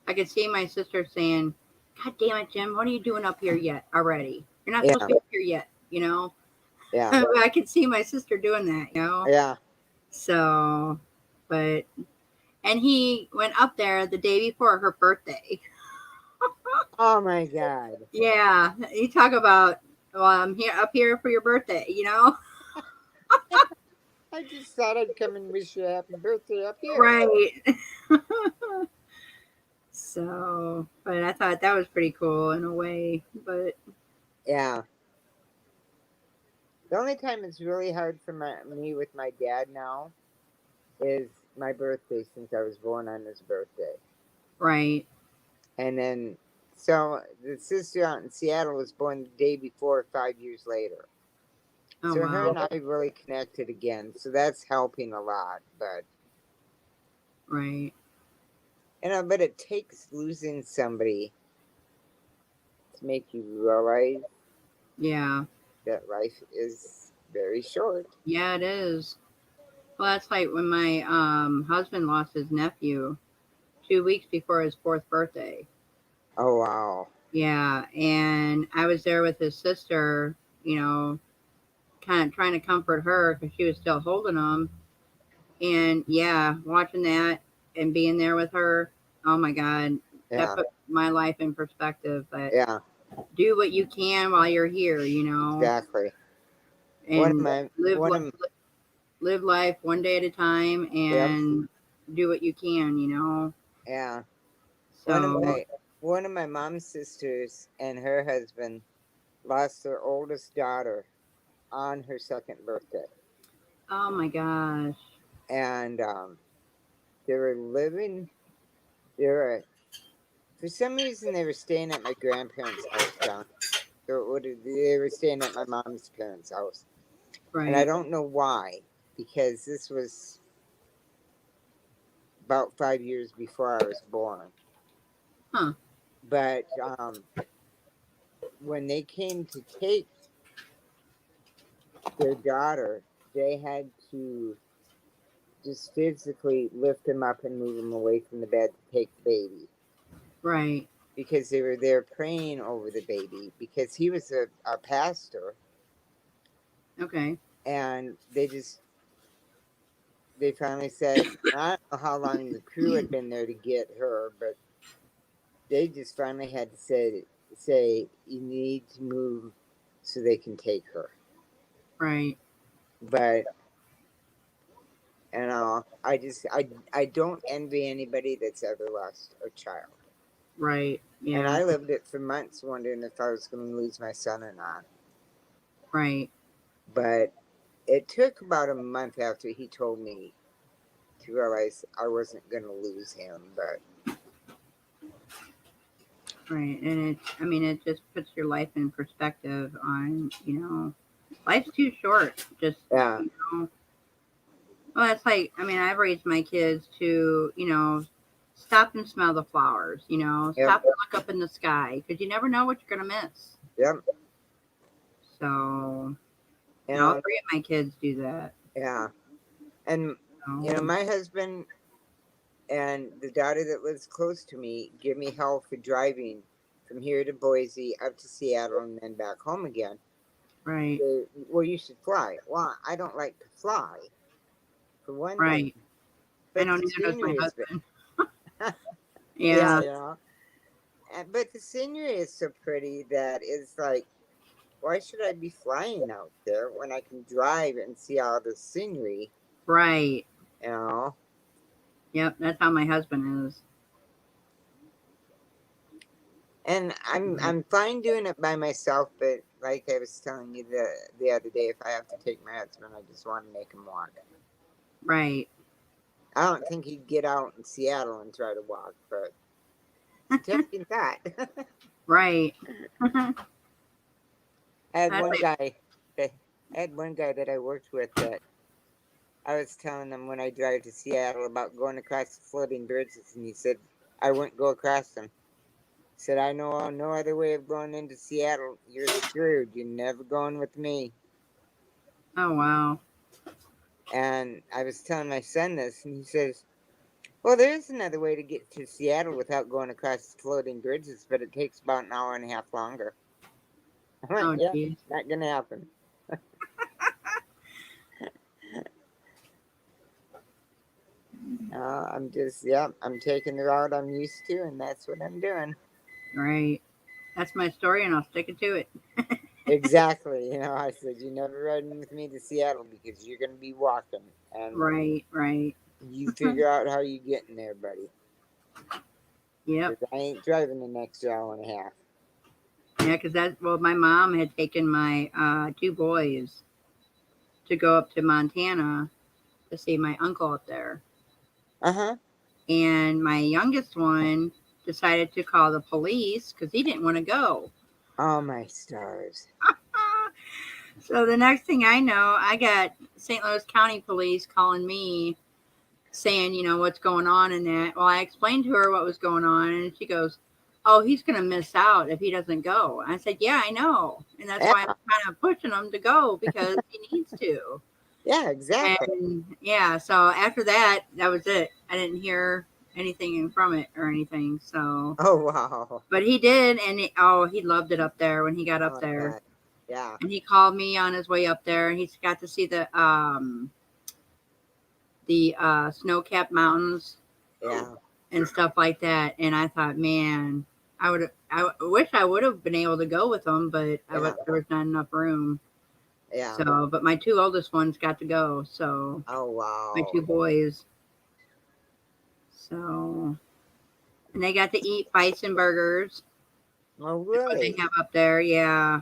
I could see my sister saying, "God damn it, Jim, what are you doing up here yet already? You're not supposed Yeah. to be up here yet, you know." Yeah. I could see my sister doing that. Yeah. So, but and he went up there the day before her birthday. Oh my God. Yeah, you talk about, well, I'm here up here for your birthday. I just thought I'd come and wish you a happy birthday up here. Right. So, but I thought that was pretty cool in a way. But Yeah. The only time it's really hard for me with my dad now is my birthday since I was born on his birthday. right. And then, so the sister out in Seattle was born the day before, 5 years later. Oh So her wow. and I really connected again. So that's helping a lot. But, Right. but it takes losing somebody to make you realize Yeah. that life is very short. Yeah, it is. Well, that's like when my husband lost his nephew 2 weeks before his fourth birthday. Oh, wow. Yeah, and I was there with his sister, you know, kind of trying to comfort her because she was still holding him. And yeah, watching that and being there with her, oh my God, that Yeah, put my life in perspective. But yeah, do what you can while you're here, you know, exactly. One of and my, live one li- of, live life one day at a time yep, and do what you can, you know. yeah. One of So, my, one of my mom's sisters and her husband lost their oldest daughter on her second birthday. oh my gosh, And they were living, they were, for some reason, they were staying at my grandparents' house down. They were staying at my mom's parents' house. And I right? don't know why, because this was about 5 years before I was born. Huh? But when they came to take their daughter, they had to just physically lift him up and move him away from the bed to take the baby Right? because they were there praying over the baby because he was a pastor, Okay. and they finally said, I don't know how long the crew had been there to get her, but they just finally had to say you need to move so they can take her. Right? But I don't envy anybody that's ever lost a child. Right? And Yeah. I lived it for months wondering if I was going to lose my son or not. Right? But it took about a month after he told me to realize I wasn't going to lose him. But Right? And it, I mean, it just puts your life in perspective on, you know, life's too short. Just, yeah, you know, well, it's like, I mean, I've raised my kids to, you know, stop and smell the flowers, you know, yep, stop and look up in the sky because you never know what you're going to miss. yep. So, You and all know, three of my kids do that. yeah. And, So, my husband and the daughter that lives close to me give me hell for driving from here to Boise up to Seattle and then back home again. right, Well, you should fly. Well, I don't like to fly, for one thing. right. I But know the neither does my scenery is, husband. yeah, Yeah, But the scenery is so pretty that it's like, why should I be flying out there when I can drive and see all the scenery? right. You know, Yep, that's how my husband is. and I'm fine doing it by myself. But like I was telling you the other day, if I have to take my husband, I just want to make him walk. Right. I don't think he'd get out in Seattle and try to walk, but it's a tempting thought. Right. I had That's one like, guy. I had one guy that I worked with that I was telling him when I drive to Seattle about going across the floating bridges, and he said I wouldn't go across them. He said I know no other way of going into Seattle. You're screwed. You're never going with me. oh wow. And I was telling my son this, and he says, "Well, there is another way to get to Seattle without going across the floating bridges, but it takes about an hour and a half longer." I went, Oh "Yeah, geez. not gonna happen." I'm just, yeah, I'm taking the route I'm used to, and that's what I'm doing. Right. That's my story, and I'll stick it to it. Exactly. I said, you're never riding with me to Seattle because you're going to be walking. And Right. Right. you figure out how you get in there, buddy. Yep. Because I ain't driving the next hour and a half. Yeah, because that. Well, my mom had taken my two boys to go up to Montana to see my uncle up there, Uh huh. and my youngest one decided to call the police because he didn't want to go. Oh, my stars. So the next thing I know, I got St. Louis County Police calling me saying, you know, what's going on in that. Well, I explained to her what was going on, and she goes, oh, he's going to miss out if he doesn't go. I said, yeah, I know. And that's why I'm Yeah, kind of pushing him to go because he needs to. yeah, exactly. And yeah, so after that, that was it. I didn't hear anything from it or anything. So, Oh, wow. but he did. And he loved it up there when he got Oh, up there. God. Yeah, And he called me on his way up there and he got to see the snow-capped mountains yeah, and stuff like that. And I thought, man, I wish I would have been able to go with them, but yeah, there was not enough room. yeah. So, but my two oldest ones got to go. So Oh, my wow. two boys. So, and they got to eat bison burgers. Oh, That's what they really? have up there. Yeah.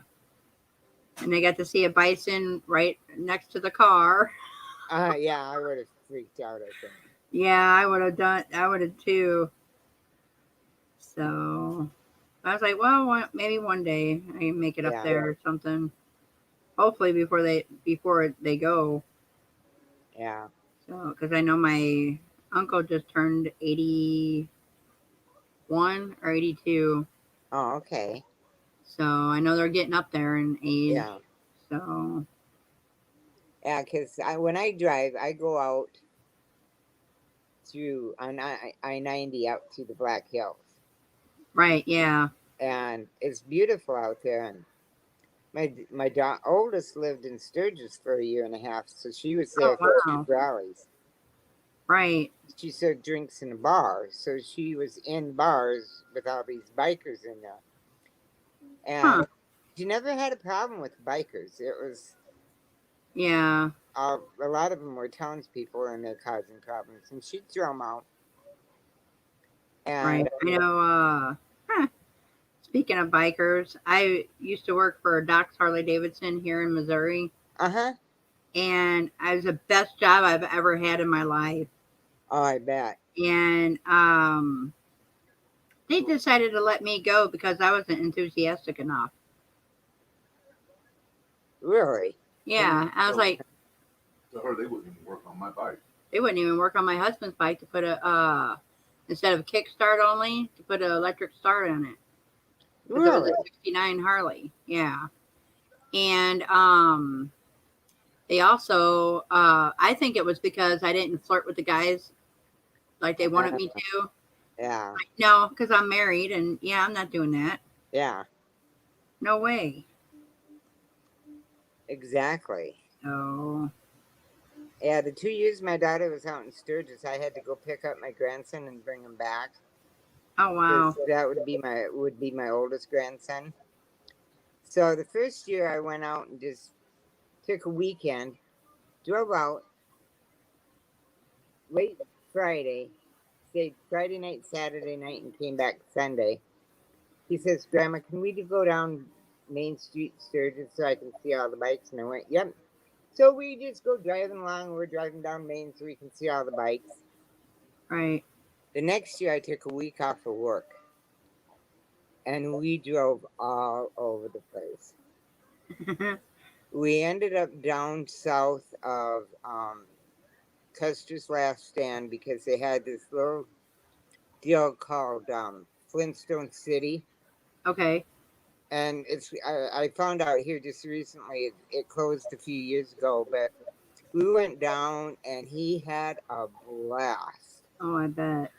And they got to see a bison right next to the car. Yeah, I would have freaked out, I think. Yeah, I would have done. I would have too. So I was like, well, maybe one day I can make it up Yeah, there or something. Hopefully before they go. yeah. So because I know my uncle just turned 81 or 82. Oh, okay. So I know they're getting up there in age. Yeah. So Yeah, because when I drive, I go out through on I-90 out to the Black Hills. right, yeah. And it's beautiful out there. And my oldest lived in Sturgis for a year and a half, so she was Oh there for two wow. rallies. Right. She served drinks in a bar, so she was in bars with all these bikers in there. Huh. And she never had a problem with bikers. It was Yeah. a lot of them were townspeople and they're causing problems, and she'd throw them out. Right. And I know. Speaking of bikers, I used to work for Doc's Harley Davidson here in Missouri, uh-huh. and it was the best job I've ever had in my life. Oh, I bet. And they decided to let me go because I wasn't enthusiastic enough. Really? Yeah, I was So like, to her, they wouldn't even work on my bike. they wouldn't even work on my husband's bike to put a instead of kickstart only to put an electric start on it because it was Really? a '69 Harley. Yeah, and they also I think it was because I didn't flirt with the guys like they wanted Uh, me to. yeah. Like, no, because I'm married and yeah, I'm not doing that. Yeah. No way. Exactly. So, Yeah, the 2 years my daughter was out in Sturgis, I had to go pick up my grandson and bring him back oh because wow. that would be my oldest grandson. So the first year I went out and just took a weekend, drove out late Friday, stayed Friday night, Saturday night, and came back Sunday. He says, "Grandma, can we go down Main Street Sturgis so I can see all the bikes?" And I went, "Yep." So we just go driving along. We're driving down Main so we can see all the bikes. Right. The next year, I took a week off of work, and we drove all over the place. We ended up down south of Custer's Last Stand because they had this little deal called Flintstone City. Okay. And I found out here just recently it closed a few years ago, but we went down and he had a blast. Oh, I bet.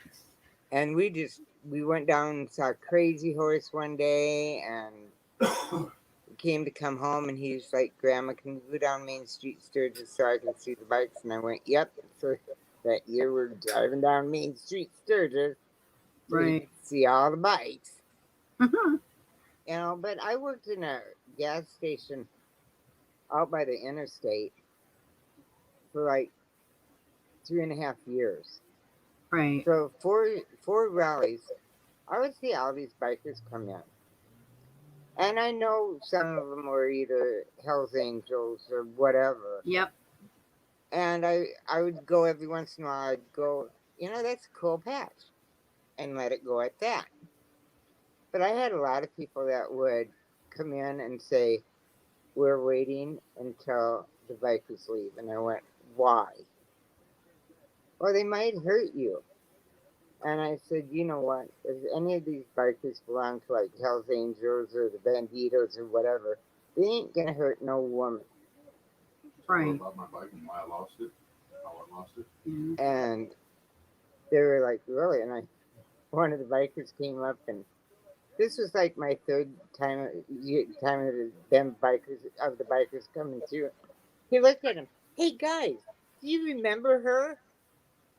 And we went down and saw Crazy Horse one day, and we came to come home, and he was like, "Grandma, can we go down Main Street Sturgis so I can see the bikes?" And I went, "Yep." So that year we're driving down Main Street Sturgis so we Right. could see all the bikes. But I worked in a gas station out by the interstate for like 3.5 years. Right. So four rallies, I would see all these bikers come in. And I know some of them were either Hells Angels or whatever. Yep. And I would go every once in a while, I'd go, that's a cool patch, and let it go at that. But I had a lot of people that would come in and say, "We're waiting until the bikers leave." And I went, "Why?" "Well, they might hurt you." And I said, you know what? If any of these bikers belong to like Hell's Angels or the Banditos or whatever, they ain't gonna hurt no woman. Told her Right. about my bike and why I lost it, how I lost it. Yeah. And they were like, really? And one of the bikers came up, and this was like my third time of them bikers of the bikers coming through. He looked at him. Hey guys, do you remember her?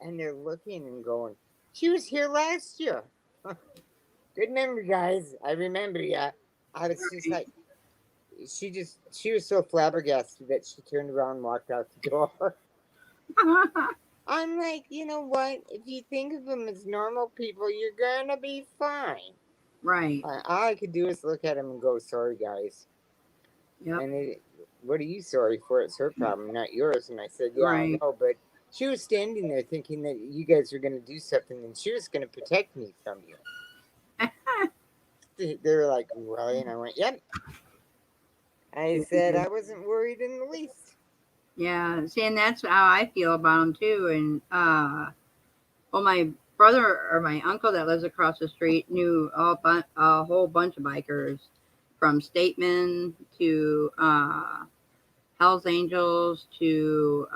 And they're looking and going, she was here last year. Good memory, guys. I remember ya. I was just Right. like, she was so flabbergasted that she turned around and walked out the door. I'm like, you know what? If you think of them as normal people, you're gonna be fine. Right. All I could do is look at him and go, sorry, guys. Yep. And what are you sorry for? It's her problem, not yours. And I said, yeah, I Right. know, but she was standing there thinking that you guys were going to do something and she was going to protect me from you. They were like, really? And I went, yep. I said, I wasn't worried in the least. Yeah. See, and that's how I feel about them too. And well, my brother or my uncle that lives across the street knew a whole bunch of bikers, from Statemen to Hell's Angels to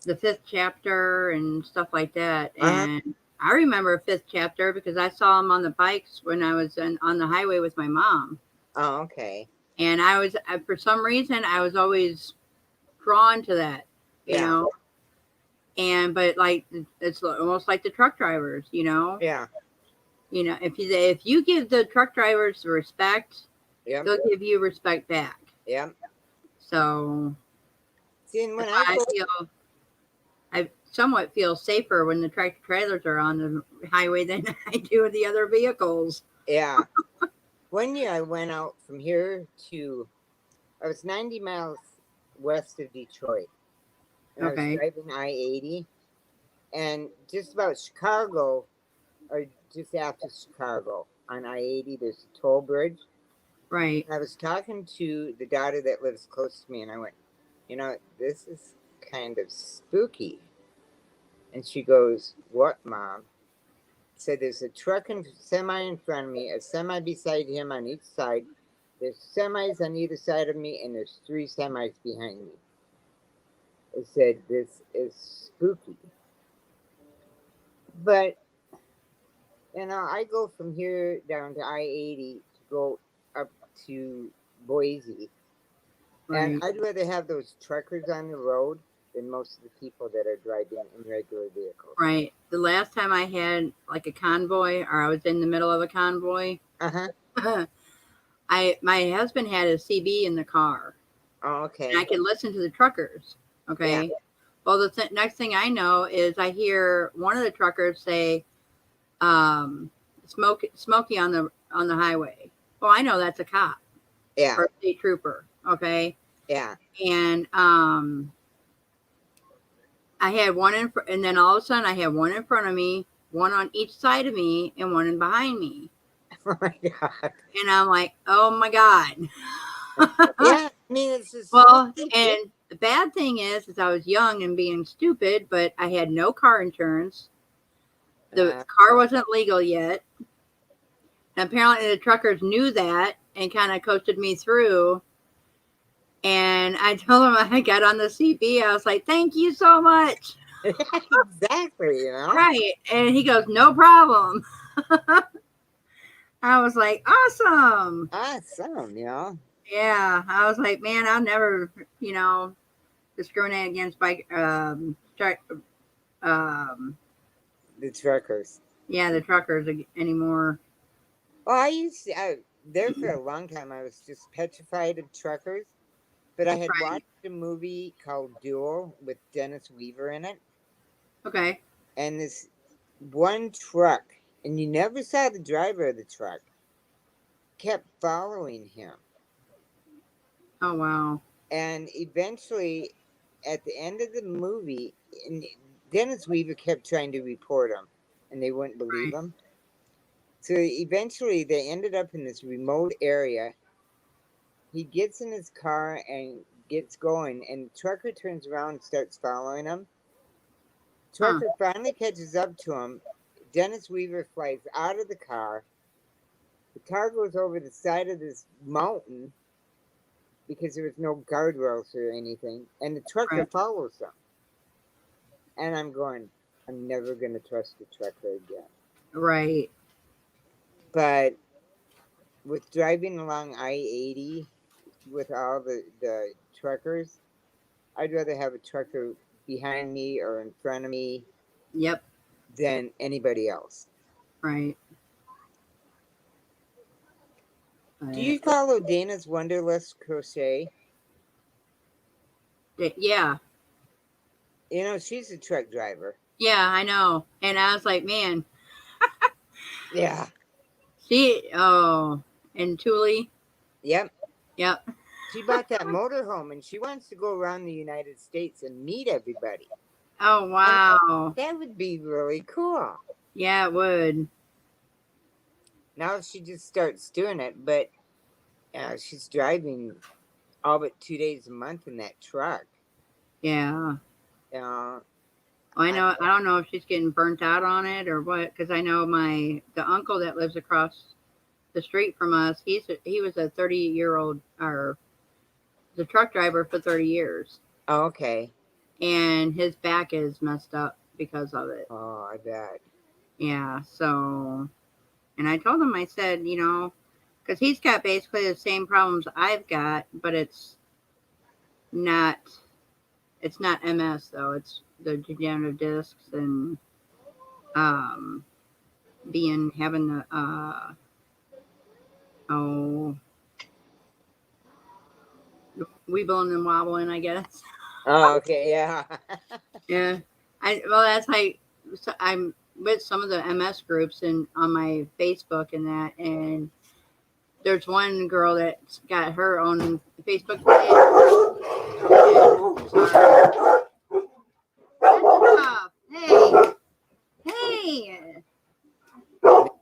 the Fifth Chapter and stuff like that. Uh-huh. And I remember Fifth Chapter because I saw them on the bikes when I was on the highway with my mom. Oh, okay. And I was, for some reason, I was always drawn to that, you Yeah. know. And but like it's almost like the truck drivers, you know. Yeah. If you give the truck drivers the respect, Yep. they'll give you respect back. Yep. So See, and when that's I why go, I somewhat feel safer when the tractor trailers are on the highway than I do with the other vehicles. yeah. One year I went out from here to, I was 90 miles west of Detroit. And I was Okay, driving I-80. And just about Chicago, or just after Chicago on I-80, there's a toll bridge. right. I was talking to the daughter that lives close to me, and I went, you know, this is kind of spooky. And she goes, what, Mom? I said, there's a truck and semi in front of me, a semi beside him on each side. There's semis on either side of me, and there's 3 semis behind me. I said, this is spooky. But, you know, I go from here down to I-80 to go up to Boise. And Right, I'd rather have those truckers on the road than most of the people that are driving in regular vehicles. right. The last time I had like a convoy, or I was in the middle of a convoy, Uh-huh. my husband had a CB in the car, Oh, and I okay. could listen to the truckers. Yeah. Okay. Well, the next thing I know is I hear one of the truckers say, "Smoky on the highway." Well, I know that's a cop Yeah. or a state trooper. Okay, Yeah. and I had one and then all of a sudden I had one in front of me, one on each side of me, and one in behind me, Oh my God. and I'm like, "Oh my god." Yeah. I mean, it's just Well, spooky. and the bad thing is I was young and being stupid, but I had no car insurance. The Uh, car wasn't legal yet. And apparently the truckers knew that and kind of coasted me through. And I told him I got on the CB. I was like, thank you so much. exactly, you know? Right. And he goes, no problem. I was like, awesome. Awesome, you know? Yeah. I was like, man, I'll never, discriminate against um, The truckers. the truckers anymore. Well, there for a long time, I was just petrified of truckers. But I had Right. watched a movie called Duel with Dennis Weaver in it. Okay. And this one truck, and you never saw the driver of the truck, kept following him. Oh, wow. And eventually, at the end of the movie, and Dennis Weaver kept trying to report him, and they wouldn't believe Right. him. So eventually, they ended up in this remote area. He gets in his car and gets going, and the trucker turns around and starts following him. Trucker finally catches up to him. Dennis Weaver flies out of the car. The car goes over the side of this mountain because there was no guardrails or anything, and the trucker Right. follows them. And I'm going, I'm never going to trust a trucker again. Right. But with driving along I-80 with all the truckers, I'd rather have a trucker behind me or in front of me Yep. than anybody else. Right. Do you follow Dana's Wonderlust Crochet? Yeah. You know, she's a truck driver. Yeah, I know. And I was like, man, Yeah. and Thule. Yep. Yep. She bought that motorhome and she wants to go around the United States and meet everybody. Oh, wow. That would be really cool. Yeah, it would. Now she just starts doing it, but she's driving all but 2 days a month in that truck. Yeah. Uh, I know. I don't know if she's getting burnt out on it or what, because I know the uncle that lives across the street from us. He was a 30-year-old, or the truck driver for 30 years, okay. and his back is messed up because of it. Oh, I bet. Yeah. So, and I told him, I said, because he's got basically the same problems I've got, but it's not MS though. It's the degenerative discs and um having the weebling and wobbling, I guess. Oh, okay, yeah. Yeah. That's like, so I'm with some of the MS groups and on my Facebook and that, and there's one girl that's got her own Facebook page. Hey, hey.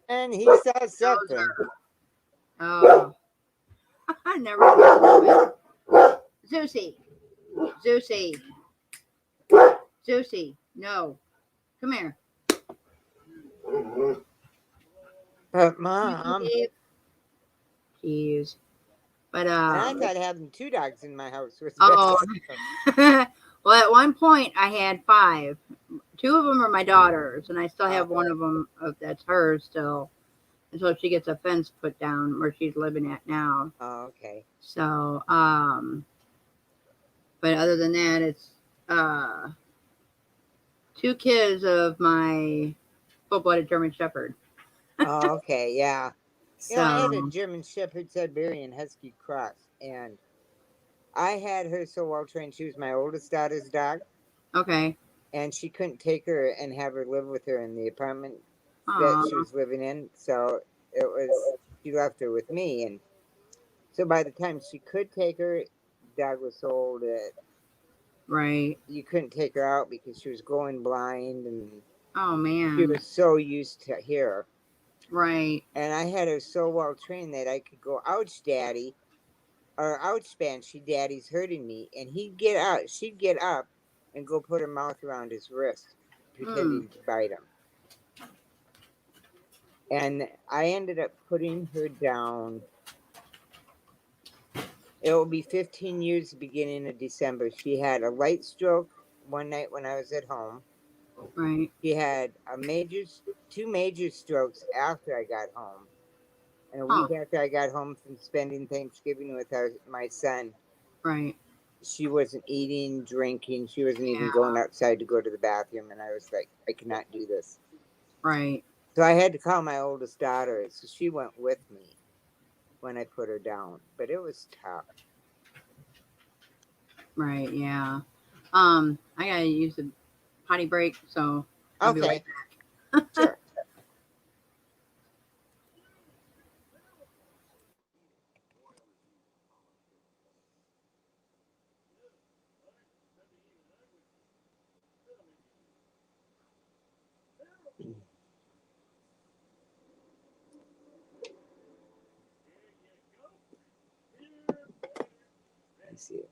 And he saw Knows something. her. Oh, I never know it. Zeusy, no, come here. But Mom, Jeez, but I thought having 2 dogs in my house was oh, best. well, at one point I had 5. 2 of them are my daughters, and I still have one of them that's hers still until she gets a fence put down where she's living at now. Oh, okay. So, but other than that, it's 2 kids of my full-blooded German Shepherd. Oh, okay, yeah. So, You know, I had a German Shepherd Siberian Husky cross, and I had her so well trained. She was my oldest daughter's dog, okay. and she couldn't take her and have her live with her in the apartment that Aw, she was living in. So she left her with me. And so by the time she could take her, the dog was so old that right. you couldn't take her out because she was going blind, and Oh, she man. was so used to here. Right. And I had her so well trained that I could go, ouch, daddy, or ouch, Banshee, daddy's hurting me. And she'd get up and go put her mouth around his wrist, pretending to bite him. And I ended up putting her down. It will be 15 years beginning of December. She had a light stroke one night when I was at home. Right. She had 2 major strokes after I got home. And a Huh. week after I got home from spending Thanksgiving with my son, Right. she wasn't eating, drinking. She wasn't even Yeah. going outside to go to the bathroom. And I was like, I cannot do this. Right. So I had to call my oldest daughter. So she went with me when I put her down. But it was tough. Right. Yeah. I gotta use the potty break, so I'll be right Okay. Sure. I see it.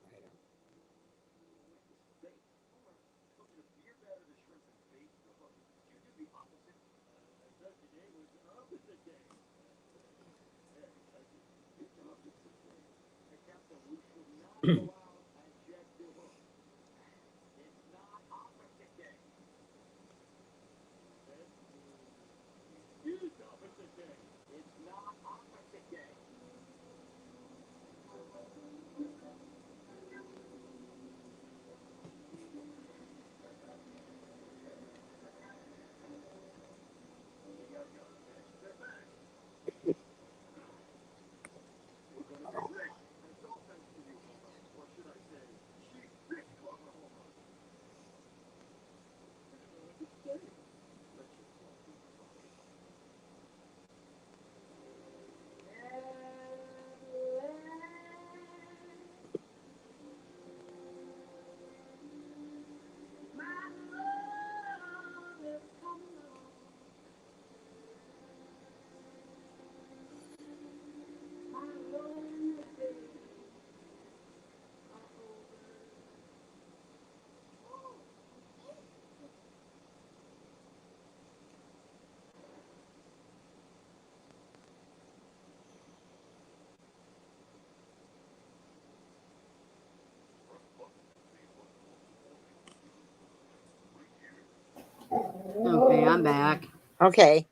Okay, I'm back. Okay.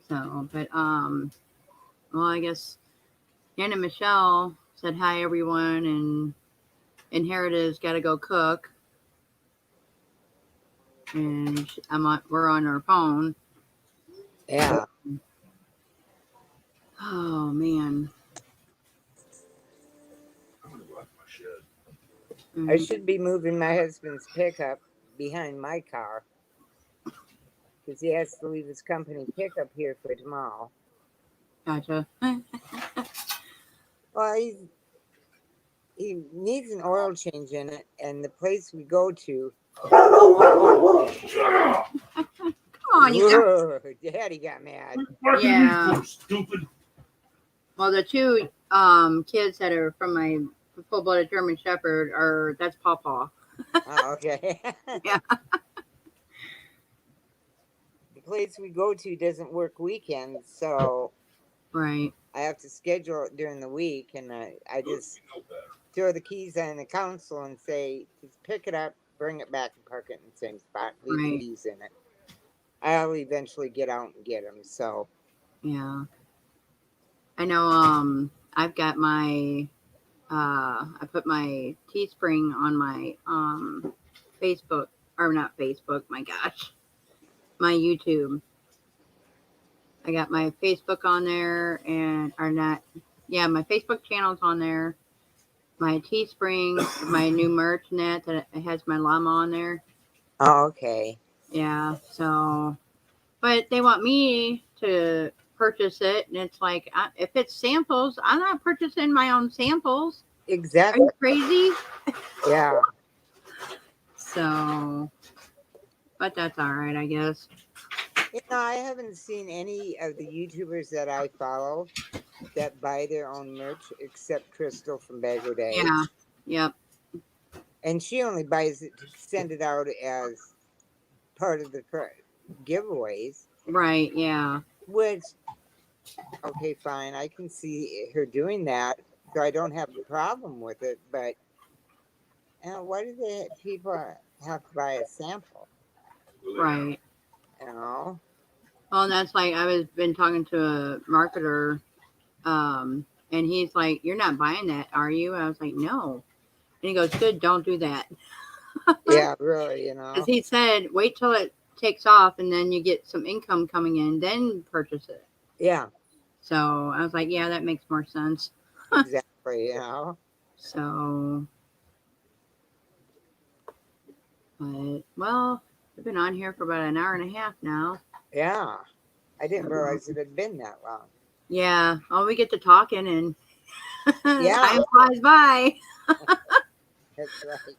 So, but well, I guess Anna Michelle said hi everyone, and Inherited's got to go cook, and we're on our phone. Yeah. Oh man. I'm gonna go out to my shed. I should be moving my husband's pickup behind my car because he has to leave his company pickup here for tomorrow. Gotcha. Well, he needs an oil change in it, and the place we go to. Shut up! Come on, you. Whoa, Daddy got mad. What Yeah. you stupid? Well, the two kids that are from my full-blooded German Shepherd that's Pawpaw. Oh, okay. Yeah. The place we go to doesn't work weekends, so Right. I have to schedule it during the week, and I just throw the keys on the console and say, just pick it up, bring it back, and park it in the same spot. Leave the Right. keys in it. I'll eventually get out and get them. So Yeah. I know. I've got my. I put my Teespring on my Facebook, or not Facebook. My gosh, my YouTube. I got my Facebook on there, and or not. Yeah, my Facebook channel's on there. My Teespring, my new merch net that it has my llama on there. oh, okay. Yeah. So, but they want me to purchase it, and it's like, if it's samples, I'm not purchasing my own samples. Are Exactly. you crazy? Yeah. So, but that's all right, I guess. I haven't seen any of the YouTubers that I follow that buy their own merch except Crystal from Bag O' Day. Yeah. Yep. And she only buys it to send it out as part of the giveaways, Right. Yeah. which, okay, fine. I can see her doing that, so I don't have a problem with it. But why do people have to buy a sample? Right. You Well, and that's like been talking to a marketer, and he's like, "You're not buying that, are you?" I was like, "No." And he goes, "Good, don't do that." Yeah, really, Because he said, "Wait till it takes off, and then you get some income coming in, then purchase it." Yeah, So I was like, "Yeah, that makes more sense." exactly. So, but well, we've been on here for about an hour and a half now. Yeah. I didn't realize it had been that long. Yeah. Oh, we get to talking, and Yeah. time flies by. That's right.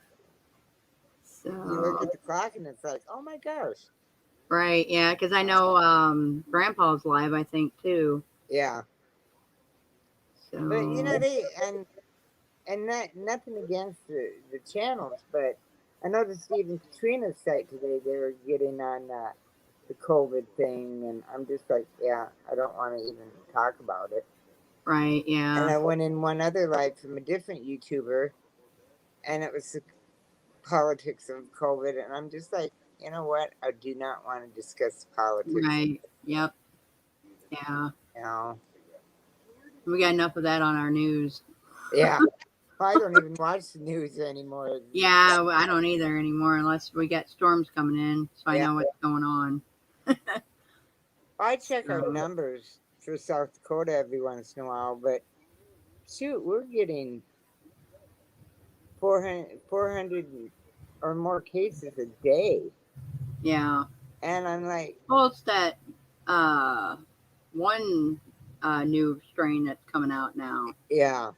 So, You look at the clock and it's like, oh my gosh. right, yeah, because I know Grandpa's live, I think, too. Yeah. So, But they and nothing against the channels, but I noticed even Katrina's site today they were getting on the COVID thing, and I'm just like, yeah, I don't want to even talk about it. right, And yeah, I went in one other live from a different YouTuber, and it was the politics of COVID, and I'm just like, you know what? I do not want to discuss politics. Right. Yep. Yeah. You know? We got enough of that on our news. Yeah. I don't even watch the news anymore. Yeah, well, I don't either anymore unless we got storms coming in, so I Yeah. know what's going on. I check our So, numbers for South Dakota every once in a while, but shoot, we're getting 400 or more cases a day. yeah. And I'm like, Well, it's that one new strain that's coming out now. yeah,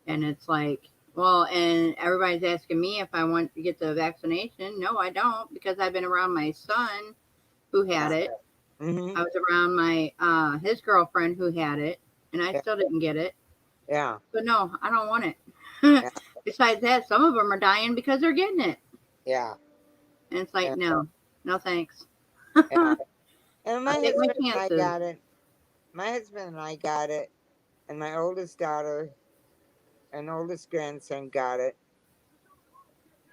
And it's like, well, and everybody's asking me if I want to get the vaccination. No, I don't, because I've been around my son who had it. mm-hmm, I was around my his girlfriend who had it, and I yeah, still didn't get it. yeah, But no, I don't want it. yeah, Besides that, some of them are dying because they're getting it. yeah, And it's like, yeah, no, no thanks. yeah. I'll And my take my husband and I chances. got it. My husband and I got it, and my oldest daughter and oldest grandson got it,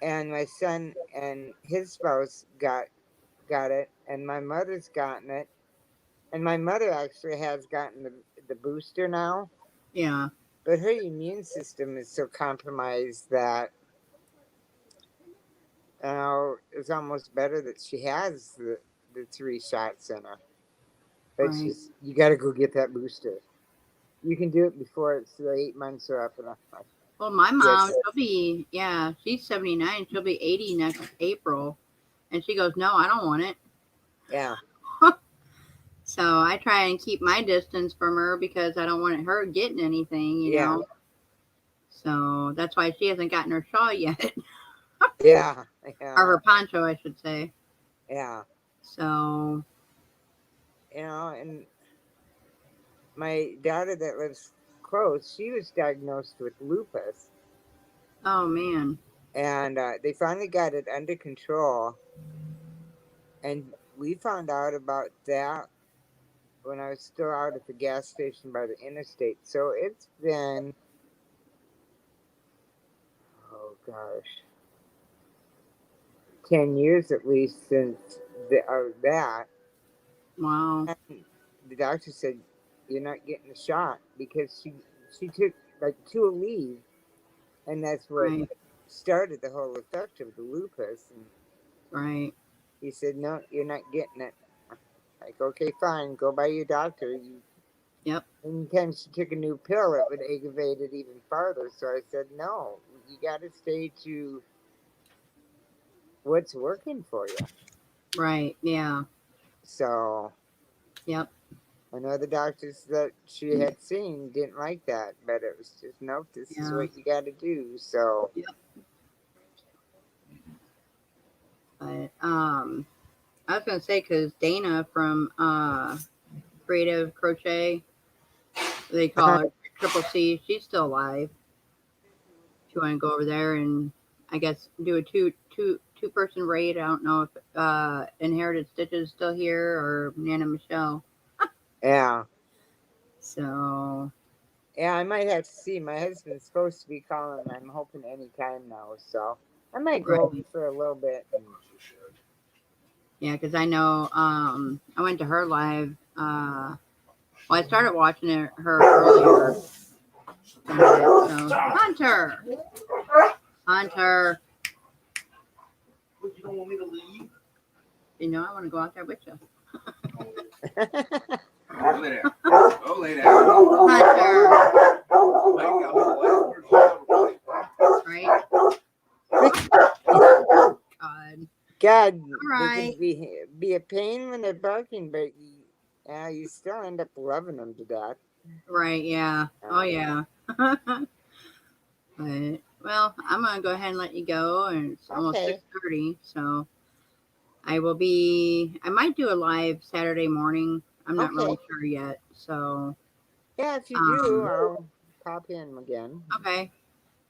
and my son and his spouse got it, and my mother's gotten it, and my mother actually has gotten the booster now, Yeah, but her immune system is so compromised that it's almost better that she has the 3 shots in her. But right. you got to go get that booster. You can do it before it's the 8 months are up. And Well, my yes, mom, she's 79. She'll be 80 next April. And she goes, no, I don't want it. yeah, So I try and keep my distance from her because I don't want her getting anything, you yeah, know. So that's why she hasn't gotten her shawl yet, yeah, or yeah, her poncho, I should say. yeah. So, And my daughter that lives close, she was diagnosed with lupus, oh man, and they finally got it under control. And we found out about that when I was still out at the gas station by the interstate. So it's been, oh gosh, 10 years at least since that. wow, And the doctor said, you're not getting the shot because she took like 2 leave, and that's what right, started the whole effect of the lupus. And right, he said, no, you're not getting it. Like, okay, fine, go by your doctor. yep, Anytime she took a new pill, it would aggravate it even farther. So I said, no, you got to stay to what's working for you. right, yeah, So yep, I know the doctors that she had seen didn't like that, but it was just, nope, this is yeah, what you got to do. So, yep. But I was gonna say because Dana from Creative Crochet, they call her Triple C. She's still alive. If you want to go over there and I guess do a two person raid. I don't know if Inherited Stitches is still here or Nana Michelle. yeah. So Yeah, I might have to see. My husband's supposed to be calling. I'm hoping any time now. So I might go over right, for a little bit. And, yeah, because I know I went to her live. Well, I started watching her earlier. So Hunter, What, you don't want me to leave? you know I want to go out there with you, Go lay down. Go lay down. Hunter. Wait, I'll be the last person to Right? God. God, All they right. can be a pain when they're barking, but you still end up loving them to death. Right, yeah. Oh, yeah. But, well, I'm going to go ahead and let you go. And it's almost Okay. 6:30. So I might do a live Saturday morning. I'm not Okay. really sure yet. So, Yeah, if you do, I'll pop in again. okay.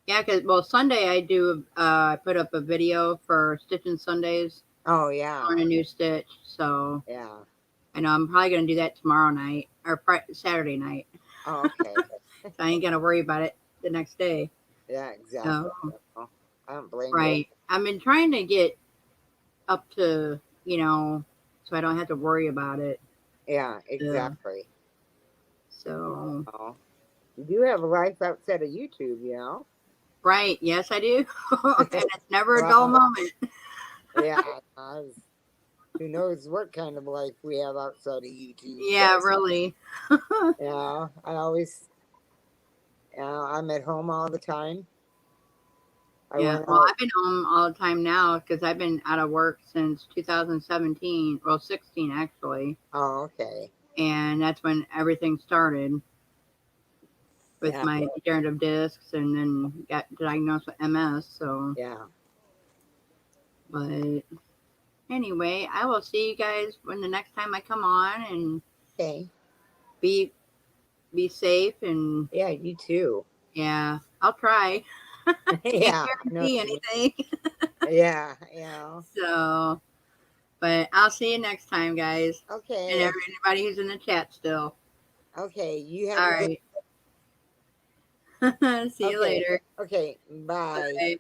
Yeah, because, well, Sunday I put up a video for Stitching Sundays Oh, yeah. on a new stitch. So Yeah. I know I'm probably going to do that tomorrow night or Saturday night. Oh, okay. So I ain't got to worry about it the next day. Yeah, exactly. So, So, I don't blame you. Right. I've been trying to get up to, so I don't have to worry about it. Yeah, exactly. So, Oh, you do have a life outside of YouTube, you know? right. Yes, I do. And it's never a dull Wow. moment. Yeah. Who knows what kind of life we have outside of YouTube? Yeah, But, really. yeah, I always, I'm at home all the time. I Yeah. went Well, out. I've been home all the time now because I've been out of work since 2017. Well, 16 actually. Oh, okay. And that's when everything started with Yeah, my degenerative discs and then got diagnosed with MS. So, yeah. but anyway, I will see you guys when the next time I come on, and Okay. be safe, and Yeah, you too. yeah, I'll try. Can't Yeah, I know. guarantee anything. Yeah, yeah. So, but I'll see you next time, guys. And Okay. everybody who's in the chat still. Okay. You have All a good. right. See you Okay. later. Okay. Bye. Bye.